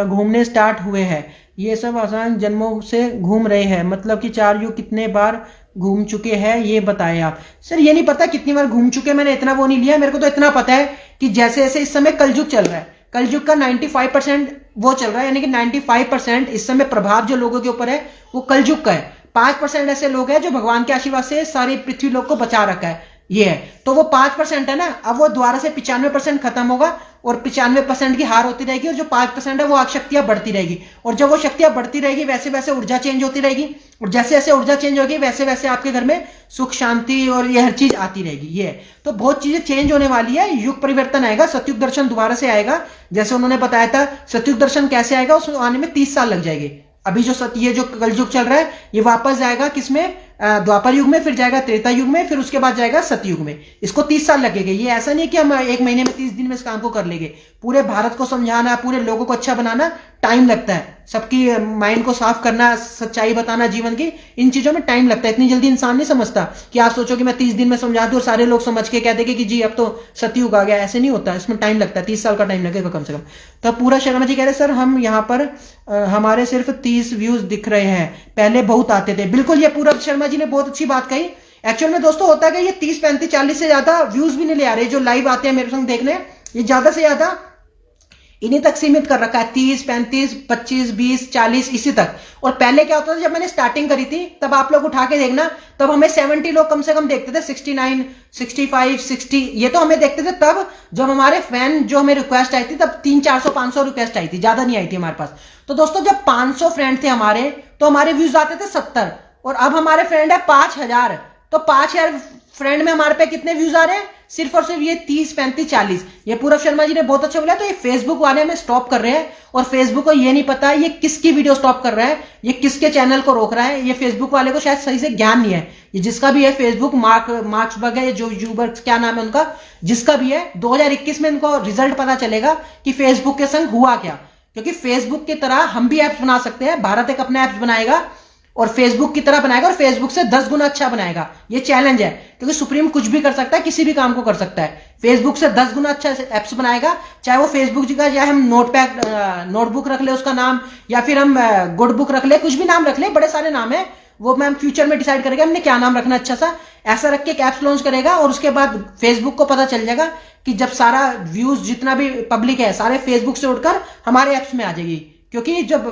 घूमने स्टार्ट हुए हैं, ये सब आसान जन्मों से घूम रहे हैं, मतलब कि 4 युग कितने बार घूम चुके हैं ये बताएं आप। सर ये नहीं पता कितनी बार घूम चुके, मैंने इतना वो नहीं लिया, मेरे को तो इतना पता है कि जैसे जैसे इस समय कलयुग चल रहा है, कलयुग का 95% वो चल रहा है, यानी कि 95% इस समय प्रभाव जो लोगों के ऊपर है वो कलयुग का है। 5% ऐसे लोग हैं जो भगवान के आशीर्वाद से सारी पृथ्वी लोग को बचा रखा है, ये है। तो वो 5% है ना, अब वो दोबारा से 95% खत्म होगा और 95% की हार होती रहेगी, और जो 5% है वो शक्तियां बढ़ती रहेगी, और जब वो शक्तियां बढ़ती रहेगी वैसे वैसे ऊर्जा चेंज होती रहेगी, और जैसे जैसे ऊर्जा चेंज होगी वैसे वैसे आपके घर में सुख शांति और ये हर चीज आती रहेगी, ये है। तो बहुत चीजें चेंज होने वाली है, युग परिवर्तन आएगा, सतयुग दर्शन दोबारा से आएगा, जैसे उन्होंने बताया था। सतयुग दर्शन कैसे आएगा, उसमें आने में 30 साल लग जाएंगे। अभी जो ये जो कलयुग चल रहा है ये वापस जाएगा किसमें, द्वापर युग में, फिर जाएगा त्रेता युग में, फिर उसके बाद जाएगा सतयुग में। इसको 30 साल लगेंगे, ये ऐसा नहीं कि हम 1 महीने में 30 दिन में इस काम को कर लेंगे। पूरे भारत को समझाना, पूरे लोगों को अच्छा बनाना टाइम लगता है, सबकी माइंड को साफ करना, सच्चाई बताना जीवन की, इन चीजों में टाइम लगता है। इतनी जल्दी इंसान नहीं समझता कि आप सोचो कि मैं 30 दिन में समझा दूं और सारे लोग समझ के कह देंगे कि जी अब तो सतयुग आ गया, ऐसे नहीं होता, इसमें टाइम लगता है, 30 साल का टाइम लगेगा कम से कम। तो पूरा शर्मा जी कह रहे सर हम यहाँ पर हमारे सिर्फ 30 व्यूज दिख रहे हैं, पहले बहुत आते थे। बिल्कुल, ये पूरब शर्मा जी ने बहुत अच्छी बात कही। एक्चुअल में दोस्तों होता है कि ये 30, 35, 40 से ज्यादा व्यूज भी नहीं ले आ रहे, जो लाइव आते हैं मेरे संग देखने, ये ज्यादा से ज्यादा इन्हीं तक सीमित कर रखा है, 30, 35, 25, 20, 40 इसी तक। और पहले क्या होता था, जब मैंने स्टार्टिंग करी थी तब आप लोग उठा के देखना, तब हमें 70 लोग कम से कम देखते थे, 69, 65, 60 ये तो हमें देखते थे तब जब हमारे फैन जो हमें रिक्वेस्ट आई थी, तब 300-400, 500 रिक्वेस्ट आई थी, ज्यादा नहीं आई थी हमारे पास। तो दोस्तों जब 500 फ्रेंड थे हमारे तो हमारे व्यूज आते थे 70, और अब हमारे फ्रेंड है 5000, तो 5000 फ्रेंड में हमारे पे कितने व्यूज आ रहे हैं, सिर्फ और सिर्फ ये 30, 35, 40। ये पूरब शर्मा जी ने बहुत अच्छा बोला। तो ये फेसबुक वाले हमें स्टॉप कर रहे हैं, और फेसबुक को ये नहीं पता ये किसकी वीडियो स्टॉप कर रहा है, ये किसके चैनल को रोक रहा है। ये फेसबुक वाले को शायद सही से ज्ञान नहीं है, ये जिसका भी है फेसबुक, मार्क्सबर्ग है, जो यूबर क्या नाम है उनका, जिसका भी है, 2021 में इनको रिजल्ट पता चलेगा कि फेसबुक के संग हुआ क्या। क्योंकि फेसबुक की तरह हम भी ऐप्स बना सकते हैं, भारत एक अपना ऐप्स बनाएगा और फेसबुक की तरह बनाएगा, और फेसबुक से 10 गुना अच्छा बनाएगा। ये चैलेंज है, क्योंकि सुप्रीम कुछ भी कर सकता है, किसी भी काम को कर सकता है। फेसबुक से 10 गुना अच्छा एप्स बनाएगा, चाहे वो फेसबुक जी का, चाहे हम नोटबुक रख ले उसका नाम, या फिर हम गुड बुक रख ले, कुछ भी नाम रख ले, बड़े सारे नाम है, वो मैम फ्यूचर में डिसाइड करेगा हमने क्या नाम रखना अच्छा सा। ऐसा रख के एक एप्स लॉन्च करेगा, और उसके बाद फेसबुक को पता चल जाएगा कि जब सारा व्यूज जितना भी पब्लिक है सारे फेसबुक से उठकर हमारे एप्स में आ जाएगी। क्योंकि जब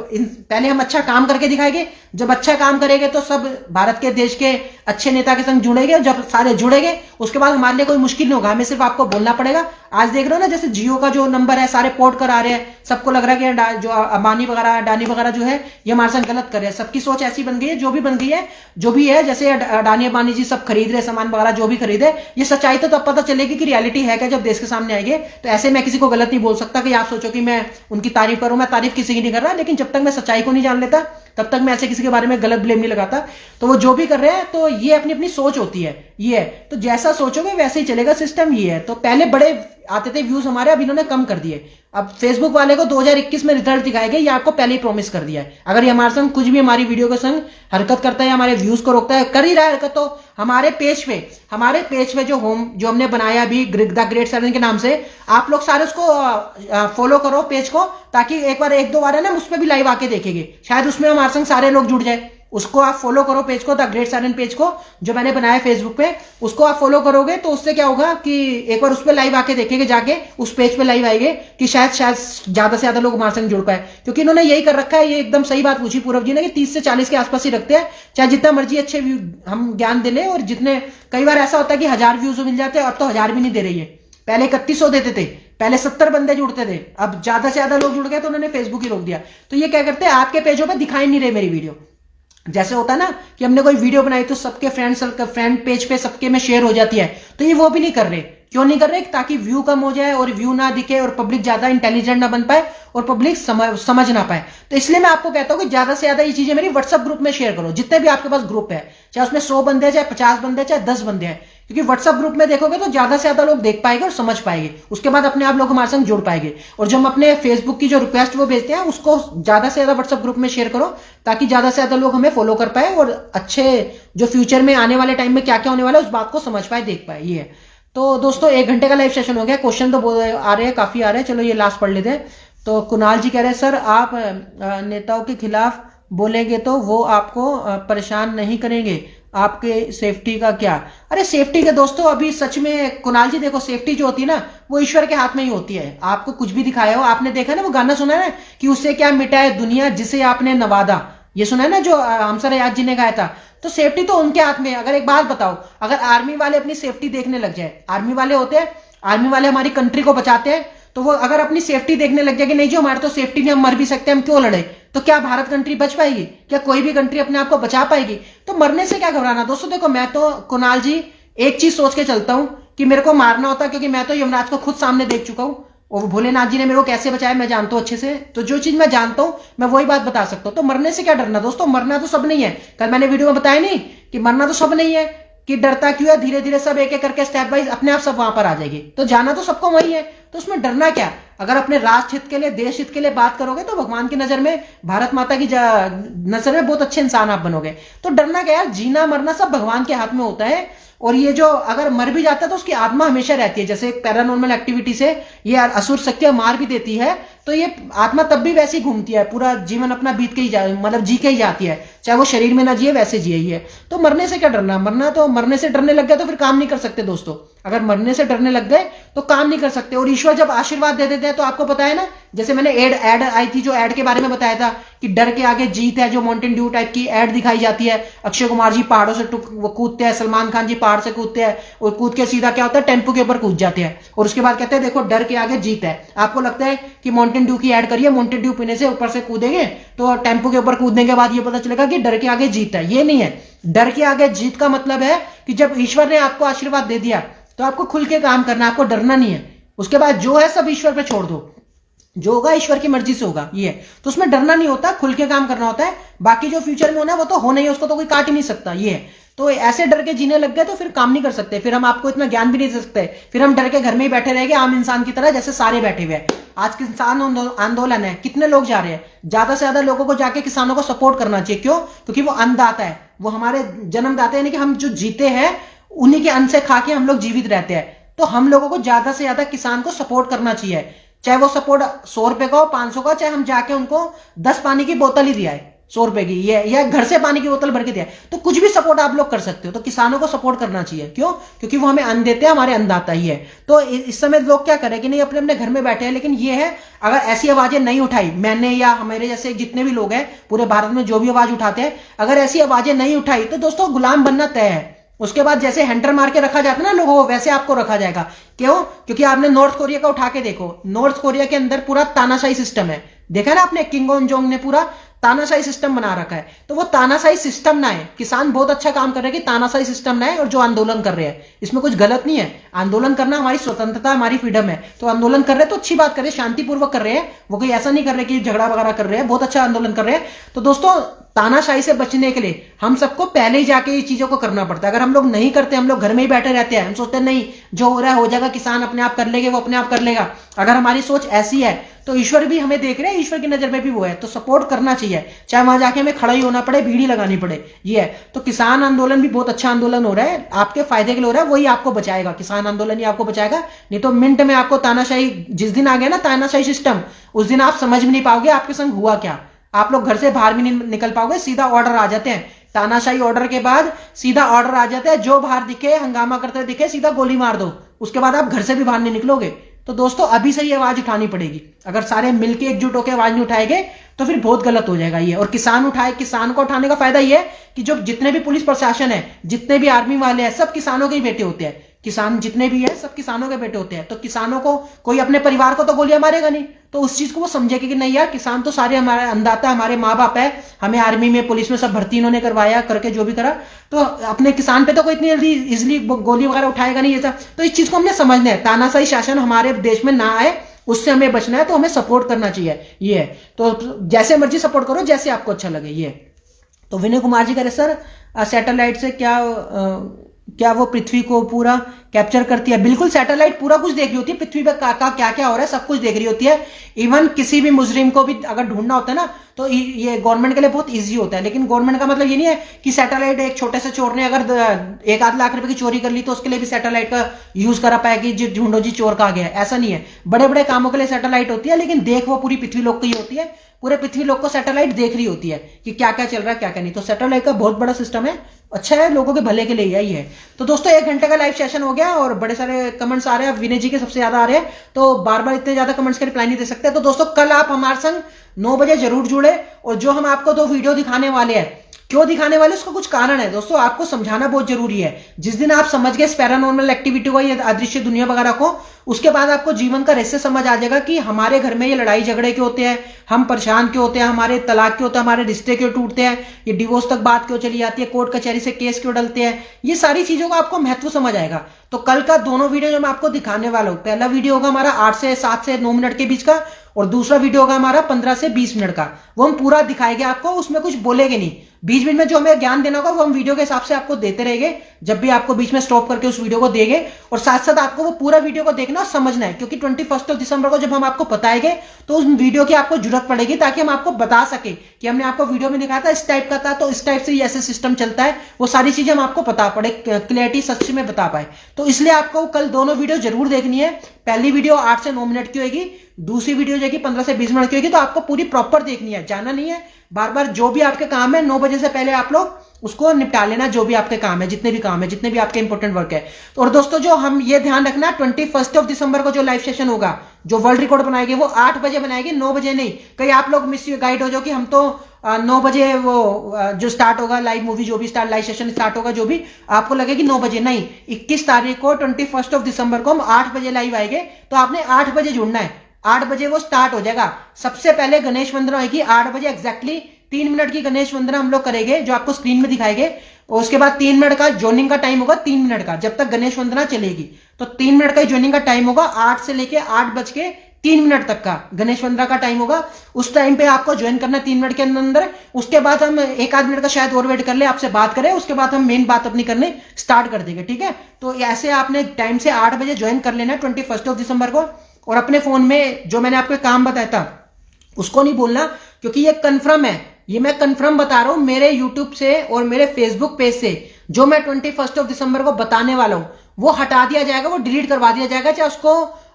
पहले हम अच्छा काम करके दिखाएंगे, जब अच्छा काम करेंगे तो सब भारत के देश के अच्छे नेता के संग जुड़ेंगे, जब सारे जुड़ेंगे उसके बाद हमारे लिए कोई मुश्किल नहीं होगा, हमें सिर्फ आपको बोलना पड़ेगा। आज देख रहे हो ना, जैसे जियो का जो नंबर है सारे पोर्ट कर आ रहे हैं, सबको लग रहा है कि जो अंबानी वगैरह, अडानी वगैरह जो है ये हमारे संग गलत कर रहे हैं। सबकी सोच ऐसी बन गई है, जो भी बन गई है, जो भी है, जैसे अडानी अंबानी जी सब खरीद रहे सामान वगैरह, जो भी खरीदे, ये सच्चाई तो तब पता चलेगी कि रियलिटी है क्या जब देश के सामने आएंगे। तो ऐसे मैं किसी को गलत नहीं बोल सकता कि आप सोचो कि मैं उनकी तारीफ करूं, मैं तारीफ किसी की नहीं कर रहा, लेकिन जब तक मैं सच्चाई को नहीं जान लेता तब तक मैं ऐसे किसी के बारे में गलत ब्लेम नहीं लगाता। तो वो जो भी कर रहे हैं, तो ये अपनी अपनी सोच होती है, ये है। तो जैसा सोचोगे वैसे ही चलेगा सिस्टम, ये है। तो पहले बड़े आते थे व्यूज हमारे, अब इन्होंने कम कर दिए। अब फेसबुक वाले को 2021 में रिजल्ट दिखाएंगे, ये आपको पहले ही प्रॉमिस कर दिया है। अगर ये हमारे संग कुछ भी हमारी वीडियो के संग हरकत करता है, हमारे व्यूज को रोकता है, कर ही रहा है हरकत, तो हमारे पेज पे जो हमने बनाया अभी द ग्रेट 7 के नाम से, आप लोग सारे उसको फॉलो करो पेज को, ताकि एक बार 1-2 बार है ना उस पर भी लाइव आके देखेंगे, शायद उसमें हमारे संग सारे लोग जुड़ जाए। उसको आप फॉलो करो पेज को, द ग्रेट 7 पेज को, जो मैंने बनाया फेसबुक पे, उसको आप फॉलो करोगे तो उससे क्या होगा कि एक बार उस पर लाइव आके देखेंगे, जाके उस पेज पे लाइव आएंगे कि शायद ज्यादा से ज्यादा लोग हमारे संग जुड़ पाए। क्योंकि इन्होंने यही कर रखा है, ये एकदम सही बात पूछी पूरब जी ने, कि 30 से 40 के आसपास ही रखते हैं, चाहे जितना मर्जी अच्छे हम ज्ञान दे ले। और जितने कई बार ऐसा होता है कि 1000 व्यूज मिल जाते हैं, अब तो 1000 भी नहीं दे रही है, पहले 3100 देते थे, पहले 70 बंदे जुड़ते थे, अब ज्यादा से ज्यादा लोग जुड़ गए तो उन्होंने फेसबुक ही रोक दिया। तो ये क्या करते हैं, आपके पेजों पे दिखाई नहीं रही मेरी वीडियो। जैसे होता है ना कि हमने कोई वीडियो बनाई तो सबके फ्रेंड पेज पे सबके में शेयर हो जाती है, तो ये वो भी नहीं कर रहे। क्यों नहीं कर रहे? ताकि व्यू कम हो जाए और व्यू ना दिखे और पब्लिक ज्यादा इंटेलिजेंट ना बन पाए और पब्लिक समझ ना पाए। तो इसलिए मैं आपको कहता हूं कि ज्यादा से ज्यादा ये चीजें मेरी व्हाट्सएप ग्रुप में शेयर करो, जितने भी आपके पास ग्रुप है, चाहे उसमें 100 बंदे हैं, चाहे 50 बंदे हैं, चाहे 10 बंदे हैं। क्योंकि व्हाट्सएप ग्रुप में देखोगे तो ज्यादा से ज्यादा लोग देख पाएंगे और समझ पाएंगे, उसके बाद अपने आप लोग हमारे संग जुड़ पाएंगे। और जो हम अपने फेसबुक की जो रिक्वेस्ट वो भेजते हैं उसको ज्यादा से ज्यादा व्हाट्सएप ग्रुप में शेयर करो, ताकि ज्यादा से ज्यादा लोग हमें फॉलो कर पाए और अच्छे जो फ्यूचर में आने वाले टाइम में क्या क्या होने वाला है उस बात को समझ पाए, देख पाए। ये है। तो दोस्तों 1 घंटे का लाइव सेशन हो गया, क्वेश्चन तो आ रहे हैं, काफी आ रहे हैं, चलो ये लास्ट पढ़ लेते हैं। तो कुणाल जी कह रहे हैं सर आप नेताओं के खिलाफ बोलेंगे तो वो आपको परेशान नहीं करेंगे, आपके सेफ्टी का क्या? अरे सेफ्टी के दोस्तों अभी सच में कुणाल जी देखो, सेफ्टी जो होती है ना वो ईश्वर के हाथ में ही होती है। आपको कुछ भी दिखाया हो, आपने देखा ना वो गाना सुना है ना कि उससे क्या मिटाए दुनिया जिसे आपने नवादा, ये सुना है ना जो हमसर याद जी ने गाया था। तो सेफ्टी तो उनके हाथ में है। अगर एक बात बताओ, अगर आर्मी वाले अपनी सेफ्टी देखने लग जाए, आर्मी वाले होते हैं, आर्मी वाले हमारी कंट्री को बचाते हैं, तो वो अगर अपनी सेफ्टी देखने लग जाए कि नहीं जो हमारे तो सेफ्टी नहीं, हम मर भी सकते हैं, हम क्यों लड़े, तो क्या भारत कंट्री बच पाएगी? क्या कोई भी कंट्री अपने आप को बचा पाएगी? तो मरने से क्या घबराना दोस्तों। देखो मैं तो कुणाल जी एक चीज सोच के चलता हूं कि मेरे को मारना होता, क्योंकि मैं तो यमराज को खुद सामने देख चुका हूं और भोलेनाथ जी ने मेरे को कैसे बचाया मैं जानता हूं अच्छे से। तो जो चीज मैं जानता हूं मैं वही बात बता सकता हूं। तो मरने से क्या डरना दोस्तों, मरना तो सब नहीं है। कल मैंने वीडियो में बताया नहीं कि मरना तो सब नहीं है, कि डरता क्यों है, धीरे धीरे सब एक एक करके स्टेप बाइज अपने आप सब वहां पर आ जाएगी। तो जाना तो सबको वही है, तो उसमें डरना क्या? अगर अपने राष्ट्र हित के लिए, देश हित के लिए बात करोगे तो भगवान की नजर में, भारत माता की नजर में बहुत अच्छे इंसान आप बनोगे। तो डरना क्या यार, जीना मरना सब भगवान के हाथ में होता है। और ये जो अगर मर भी जाता है तो उसकी आत्मा हमेशा रहती है। जैसे एक पैरानॉर्मल एक्टिविटी से ये असुर शक्तियां मार भी देती है, तो ये आत्मा तब भी वैसी घूमती है, पूरा जीवन अपना बीत के ही मतलब जी के ही जाती है, चाहे वो शरीर में ना जिए वैसे जिए ही है। तो मरने से क्या डरना, मरना तो मरने से डरने लग गए तो फिर काम नहीं कर सकते दोस्तों। अगर मरने से डरने लग गए तो काम नहीं कर सकते। और ईश्वर जब आशीर्वाद दे देते हैं तो आपको पता है ना, जैसे मैंने एड आई थी, जो एड के बारे में बताया था कि डर के आगे जीत है, जो माउंटेन ड्यू टाइप की एड दिखाई जाती है। अक्षय कुमार जी पहाड़ों से वो कूदते हैं, सलमान खान जी पहाड़ से कूदते हैं और कूद के सीधा क्या होता है, टेम्पो के ऊपर कूद जाते हैं और उसके बाद कहते हैं देखो डर के आगे जीत है। आपको लगता है कि माउंटेन ड्यू की एड करिए, माउंटेन ड्यू पीने से ऊपर से कूदेंगे तो टेम्पो के ऊपर कूदने के बाद ये पता चलेगा कि डर के आगे जीत है। ये नहीं है। डर के आगे जीत का मतलब है कि जब ईश्वर ने आपको आशीर्वाद दे दिया तो आपको खुल के काम करना, आपको डरना नहीं है। उसके बाद जो है सब ईश्वर पे छोड़ दो, जो होगा ईश्वर की मर्जी से होगा। ये है तो उसमें डरना नहीं होता, खुल के काम करना होता है। बाकी जो फ्यूचर में होना है वो तो होना ही है, उसको तो कोई काट ही नहीं सकता। ये है तो ऐसे डर के जीने लग गए तो फिर काम नहीं कर सकते, फिर हम आपको इतना ज्ञान भी नहीं दे सकते, फिर हम डर के घर में ही बैठे रहेंगे आम इंसान की तरह जैसे सारे बैठे हुए हैं। आज किसान आंदोलन है, कितने लोग जा रहे हैं? ज्यादा से ज्यादा लोगों को जाके किसानों को सपोर्ट करना चाहिए। क्यों? क्योंकि वो अन्नदाता है, वो हमारे जन्मदाता है, यानी कि हम जो जीते हैं उन्हीं के अन्न से खा के हम लोग जीवित रहते हैं। तो हम लोगों को ज्यादा से ज्यादा किसान को सपोर्ट करना चाहिए, चाहे वो सपोर्ट 100 रुपए का हो, 500 का, चाहे हम जाके उनको 10 पानी की बोतल ही दिया है 100 रुपए की, ये या घर से पानी की बोतल भर के दिया है, तो कुछ भी सपोर्ट आप लोग कर सकते हो। तो किसानों को सपोर्ट करना चाहिए। क्यों? क्योंकि वो हमें अन्न देते हैं, हमारे अन्नदाता ही है। तो इस समय लोग क्या करें कि नहीं अपने अपने घर में बैठे हैं, लेकिन ये है अगर ऐसी आवाजें नहीं उठाई, मैंने या हमारे जैसे जितने भी लोग हैं पूरे भारत में जो भी आवाज उठाते हैं, अगर ऐसी आवाजें नहीं उठाई तो दोस्तों गुलाम बनना तय है। उसके बाद जैसे हैंटर मार के रखा जाता है ना लोगों को, वैसे आपको रखा जाएगा। क्यों? क्योंकि आपने नॉर्थ कोरिया का उठा के देखो, नॉर्थ कोरिया के अंदर पूरा तानाशाही सिस्टम है। देखा ना आपने, किम जोंग जोंग ने पूरा तानाशाही सिस्टम बना रखा है। तो वो तानाशाही सिस्टम ना है, किसान बहुत अच्छा काम कर रहे हैं कि तानाशाही सिस्टम ना है, और जो आंदोलन कर रहे हैं इसमें कुछ गलत नहीं है। आंदोलन करना हमारी स्वतंत्रता, हमारी फ्रीडम है। तो आंदोलन कर रहे हैं तो अच्छी बात कर रहे हैं, शांतिपूर्वक कर रहे हैं, वो कोई ऐसा नहीं कर रहे कि झगड़ा वगैरह कर रहे हैं, बहुत अच्छा आंदोलन कर रहे हैं। तो दोस्तों तानाशाही से बचने के लिए हम सबको पहले ही जाके ये चीजों को करना पड़ता है। अगर हम लोग नहीं करते, हम लोग घर में ही बैठे रहते हैं, हम सोचते हैं नहीं जो हो रहा है हो जाएगा, किसान अपने आप कर लेंगे, वो अपने आप कर लेगा। अगर हमारी सोच ऐसी है तो ईश्वर भी हमें देख रहे हैं, ईश्वर की नजर में भी वो है। तो सपोर्ट करना चाहिए, चाहे वहां जाके हमें खड़ा ही होना पड़े, भीड़ ही लगानी पड़े। ये है तो किसान आंदोलन भी बहुत अच्छा आंदोलन हो रहा है, आपके फायदे के लिए हो रहा है, वही आपको बचाएगा। किसान आंदोलन ही आपको बचाएगा, नहीं तो मिनट में आपको तानाशाही, जिस दिन आ गया ना तानाशाही सिस्टम, उस दिन आप समझ भी नहीं पाओगे आपके संग हुआ क्या। आप लोग घर से बाहर भी नहीं निकल पाओगे, सीधा ऑर्डर आ जाते हैं। तानाशाही ऑर्डर के बाद सीधा ऑर्डर आ जाता है, जो बाहर दिखे हंगामा करते दिखे सीधा गोली मार दो, उसके बाद आप घर से भी बाहर नहीं निकलोगे। तो दोस्तों अभी से ही आवाज उठानी पड़ेगी। अगर सारे मिलके एकजुट होकर आवाज नहीं उठाएंगे तो फिर बहुत गलत हो जाएगा ये। और किसान उठाए, किसान को उठाने का फायदा ये है कि जो जितने भी पुलिस प्रशासन है, जितने भी आर्मी वाले हैं, सब किसानों के ही बेटे होते हैं। किसान जितने भी है सब किसानों के बेटे होते हैं। तो किसानों को कोई अपने परिवार को तो गोलियां मारेगा नहीं, तो उस चीज को वो समझेगा कि नहीं यार किसान तो सारे हमारे अन्नदाता, हमारे माँ बाप है, हमें आर्मी में पुलिस में सब भर्ती इन्होंने करवाया, करके जो भी करा, तो अपने किसान पे तो कोई इतनी जल्दी इजिली गोली वगैरह उठाएगा नहीं। ऐसा तो इस चीज को हमने समझना है, तानाशाही शासन हमारे देश में ना आए, उससे हमें बचना है, तो हमें सपोर्ट करना चाहिए। ये है तो जैसे मर्जी सपोर्ट करो, जैसे आपको अच्छा लगे। ये तो विनय कुमार जी कह रहे सर सैटेलाइट से क्या वो पृथ्वी को पूरा कैप्चर करती है। बिल्कुल सैटेलाइट पूरा कुछ देख रही होती है, पृथ्वी पर क्या क्या हो रहा है सब कुछ देख रही होती है। इवन किसी भी मुजरिम को भी अगर ढूंढना होता है ना तो ये गवर्नमेंट के लिए बहुत इजी होता है। लेकिन गवर्नमेंट का मतलब ये नहीं है कि सैटेलाइट एक छोटे से चोर ने अगर 1-8 लाख रुपए की चोरी कर ली तो उसके लिए भी सैटेलाइट का यूज करा पाएगी जी ढूंढो जी चोर कहाँ गया है, ऐसा नहीं है। बड़े बड़े कामों के लिए सैटेलाइट होती है, लेकिन देख वो पूरी पृथ्वी लोक की होती है। पूरे पृथ्वी लोक को सैटेलाइट देख रही होती है कि क्या क्या चल रहा है क्या क्या नहीं। तो सैटेलाइट का बहुत बड़ा सिस्टम है, अच्छा है, लोगों के भले के लिए यही है। तो दोस्तों 1 घंटे का लाइव सेशन हो गया और बड़े सारे कमेंट्स आ रहे हैं, विनय जी के सबसे ज्यादा आ रहे हैं, तो बार बार इतने ज्यादा कमेंट्स के रिप्लाई नहीं दे सकते। तो दोस्तों कल आप हमारे संग 9 बजे जरूर जुड़े, और जो हम आपको 2 वीडियो दिखाने वाले हैं, क्यों दिखाने वाले उसका कुछ कारण है दोस्तों, आपको समझाना बहुत जरूरी है। जिस दिन आप समझ गए पैरानॉर्मल एक्टिविटी को, ये अदृश्य दुनिया वगैरह को, उसके बाद आपको जीवन का रहस्य समझ आ जाएगा कि हमारे घर में ये लड़ाई झगड़े क्यों होते हैं, हम परेशान क्यों होते हैं, हमारे तलाक क्यों होता है, हमारे रिश्ते क्यों टूटते हैं, ये डिवोर्स तक बात क्यों चली जाती है, कोर्ट कचहरी से केस क्यों डलते हैं, ये सारी चीजों का आपको महत्व समझ आएगा। तो कल का दोनों वीडियो जो मैं आपको दिखाने वाला हूं, पहला वीडियो होगा हमारा 7 से 9 मिनट के बीच का, और दूसरा वीडियो होगा हमारा 15 से 20 मिनट का। वो हम पूरा दिखाएंगे आपको, उसमें कुछ बोलेंगे नहीं। बीच बीच में जो हमें ज्ञान देना होगा वो हम वीडियो के हिसाब से आपको देते रहेंगे, जब भी आपको बीच में स्टॉप करके उस वीडियो को देंगे। और साथ साथ आपको वो पूरा वीडियो को देखना और समझना है, क्योंकि 21 दिसंबर को जब हम आपको बताएंगे तो उस वीडियो की आपको जरूरत पड़ेगी, ताकि हम आपको बता सके कि हमने आपको वीडियो में दिखाया था इस टाइप का था, तो इस टाइप से ऐसे सिस्टम चलता है। वो सारी चीजें हम आपको बता पड़े, क्लियरिटी सच में बता पाए। तो इसलिए आपको कल दोनों वीडियो जरूर देखनी है। पहली वीडियो 8 से 9 मिनट की होगी, दूसरी वीडियो जो 15 से 20 मिनट की होगी। तो आपको पूरी प्रॉपर देखनी है, जाना नहीं है बार बार। जो भी आपके काम है 9 बजे से पहले आप लोग उसको निपटा लेना, जो भी आपके काम है, जितने भी काम है, जितने भी आपके इंपॉर्टेंट वर्क है। और दोस्तों जो हम ये ध्यान रखना, 21 दिसंबर को जो लाइव सेशन होगा, जो वर्ल्ड रिकॉर्ड बनाएंगे वो 8 बजे बनाएंगे, 9 बजे नहीं। कहीं आप लोग मिस गाइड हो जाओ कि हम तो 9 बजे वो जो स्टार्ट होगा लाइव मूवी, जो भी लाइव सेशन स्टार्ट होगा, जो भी आपको लगेगी 9 बजे, नहीं। 21 तारीख को 21 दिसंबर को हम 8 बजे लाइव आएंगे, तो आपने 8 बजे जुड़ना है। 8 बजे वो स्टार्ट हो जाएगा। सबसे पहले गणेश वंदना होगी 8 बजे एग्जैक्टली। 3 मिनट की गणेश वंदना हम लोग करेंगे, जो आपको स्क्रीन में दिखाएंगे। और उसके बाद 3 मिनट का ज्वाइनिंग का टाइम होगा, 3 मिनट का, जब तक गणेश वंदना चलेगी। तो 3 मिनट का ज्वाइनिंग का टाइम होगा, 8 से लेके 8:03 तक का गणेश वंदना का टाइम होगा। उस टाइम पे आपको ज्वाइन करना 3 मिनट के अंदर। उसके बाद हम 1-8 मिनट का शायद और वेट कर ले, आपसे बात करें, उसके बाद हम मेन बात अपनी करने स्टार्ट कर देंगे, ठीक है। तो ऐसे आपने टाइम से 8 बजे ज्वाइन कर लेना है 21 दिसंबर को। और अपने फोन में जो मैंने आपको काम बताया था उसको नहीं बोलना, क्योंकि ये कंफर्म है, ये मैं कंफर्म बता रहा हूं मेरे यूट्यूब से और मेरे फेसबुक पेज से। जो मैं 21 दिसंबर को बताने वाला हूं वो हटा दिया जाएगा, वो डिलीट करवा दिया जाएगा, चाहे उसको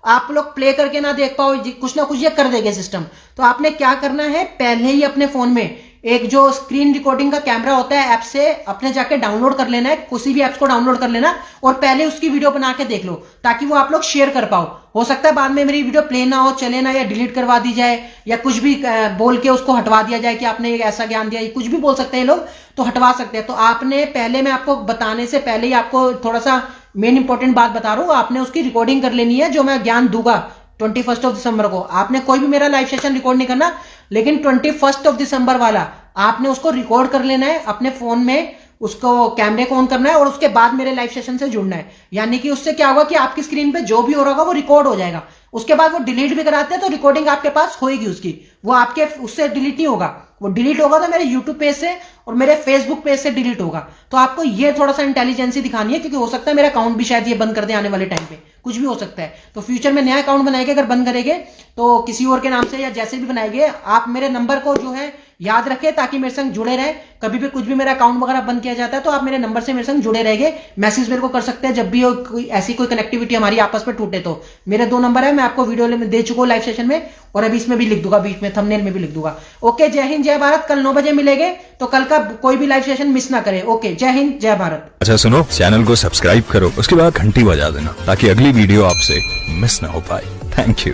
आप लोग प्ले करके ना देख पाओ, कुछ ना कुछ ये कर देगा सिस्टम। तो आपने क्या करना है, पहले ही अपने फोन में एक जो स्क्रीन रिकॉर्डिंग का कैमरा होता है ऐप से अपने जाके डाउनलोड कर लेना है, किसी भी ऐप्स को डाउनलोड कर लेना, और पहले उसकी वीडियो बना के देख लो, ताकि वो आप लोग शेयर कर पाओ। हो सकता है बाद में मेरी वीडियो प्ले ना हो, चले ना, या डिलीट करवा दी जाए, या कुछ भी बोल के उसको हटवा दिया जाए कि आपने ऐसा ज्ञान दिया, कुछ भी बोल सकते हैं लोग, तो हटवा सकते हैं। तो आपने पहले, मैं आपको बताने से पहले ही आपको थोड़ा सा मेन इंपॉर्टेंट बात बता रहा हूं, आपने उसकी रिकॉर्डिंग कर लेनी है। जो मैं ज्ञान दूंगा 21 दिसंबर को, आपने कोई भी मेरा लाइव सेशन रिकॉर्ड नहीं करना, लेकिन 21 दिसंबर वाला आपने उसको रिकॉर्ड कर लेना है अपने फोन में, उसको कैमरे को ऑन करना है, और उसके बाद मेरे लाइव सेशन से जुड़ना है। यानी कि उससे क्या होगा कि आपकी स्क्रीन पे जो भी हो रहा होगा वो रिकॉर्ड हो जाएगा। उसके बाद वो डिलीट भी कराते हैं तो रिकॉर्डिंग आपके पास होएगी उसकी, वो आपके उससे डिलीट नहीं होगा। वो डिलीट होगा तो मेरे यूट्यूब पेज से और मेरे फेसबुक पेज से डिलीट होगा। तो आपको ये थोड़ा सा इंटेलिजेंसी दिखानी है, क्योंकि हो सकता है मेरा अकाउंट भी शायद ये बंद कर दे आने वाले टाइम पे, कुछ भी हो सकता है। तो फ्यूचर में नया अकाउंट बनाएंगे, अगर बंद करेंगे तो किसी और के नाम से या जैसे भी बनाएंगे, आप मेरे नंबर को जो है याद रखें, ताकि मेरे संग जुड़े रहे। कभी भी कुछ भी मेरा अकाउंट वगैरह बंद किया जाता है तो आप मेरे नंबर से मेरे संग जुड़े रहेंगे, मैसेज मेरे को कर सकते हैं जब भी ऐसी कोई कनेक्टिविटी हमारी आपस में टूटे। तो मेरे 2 नंबर है, मैं आपको वीडियो में दे चुका हूं लाइव सेशन में, और अभी इसमें भी लिख दूंगा, बीच में थंबनेल में भी लिख दूंगा। ओके, जय हिंद जय भारत। कल 9 बजे मिलेंगे, तो कल का कोई भी लाइव सेशन मिस ना करें। ओके, जय हिंद जय भारत। अच्छा सुनो, चैनल को सब्सक्राइब करो, उसके बाद घंटी बजा देना, ताकि अगली वीडियो आपसे मिस ना हो पाए। Thank you.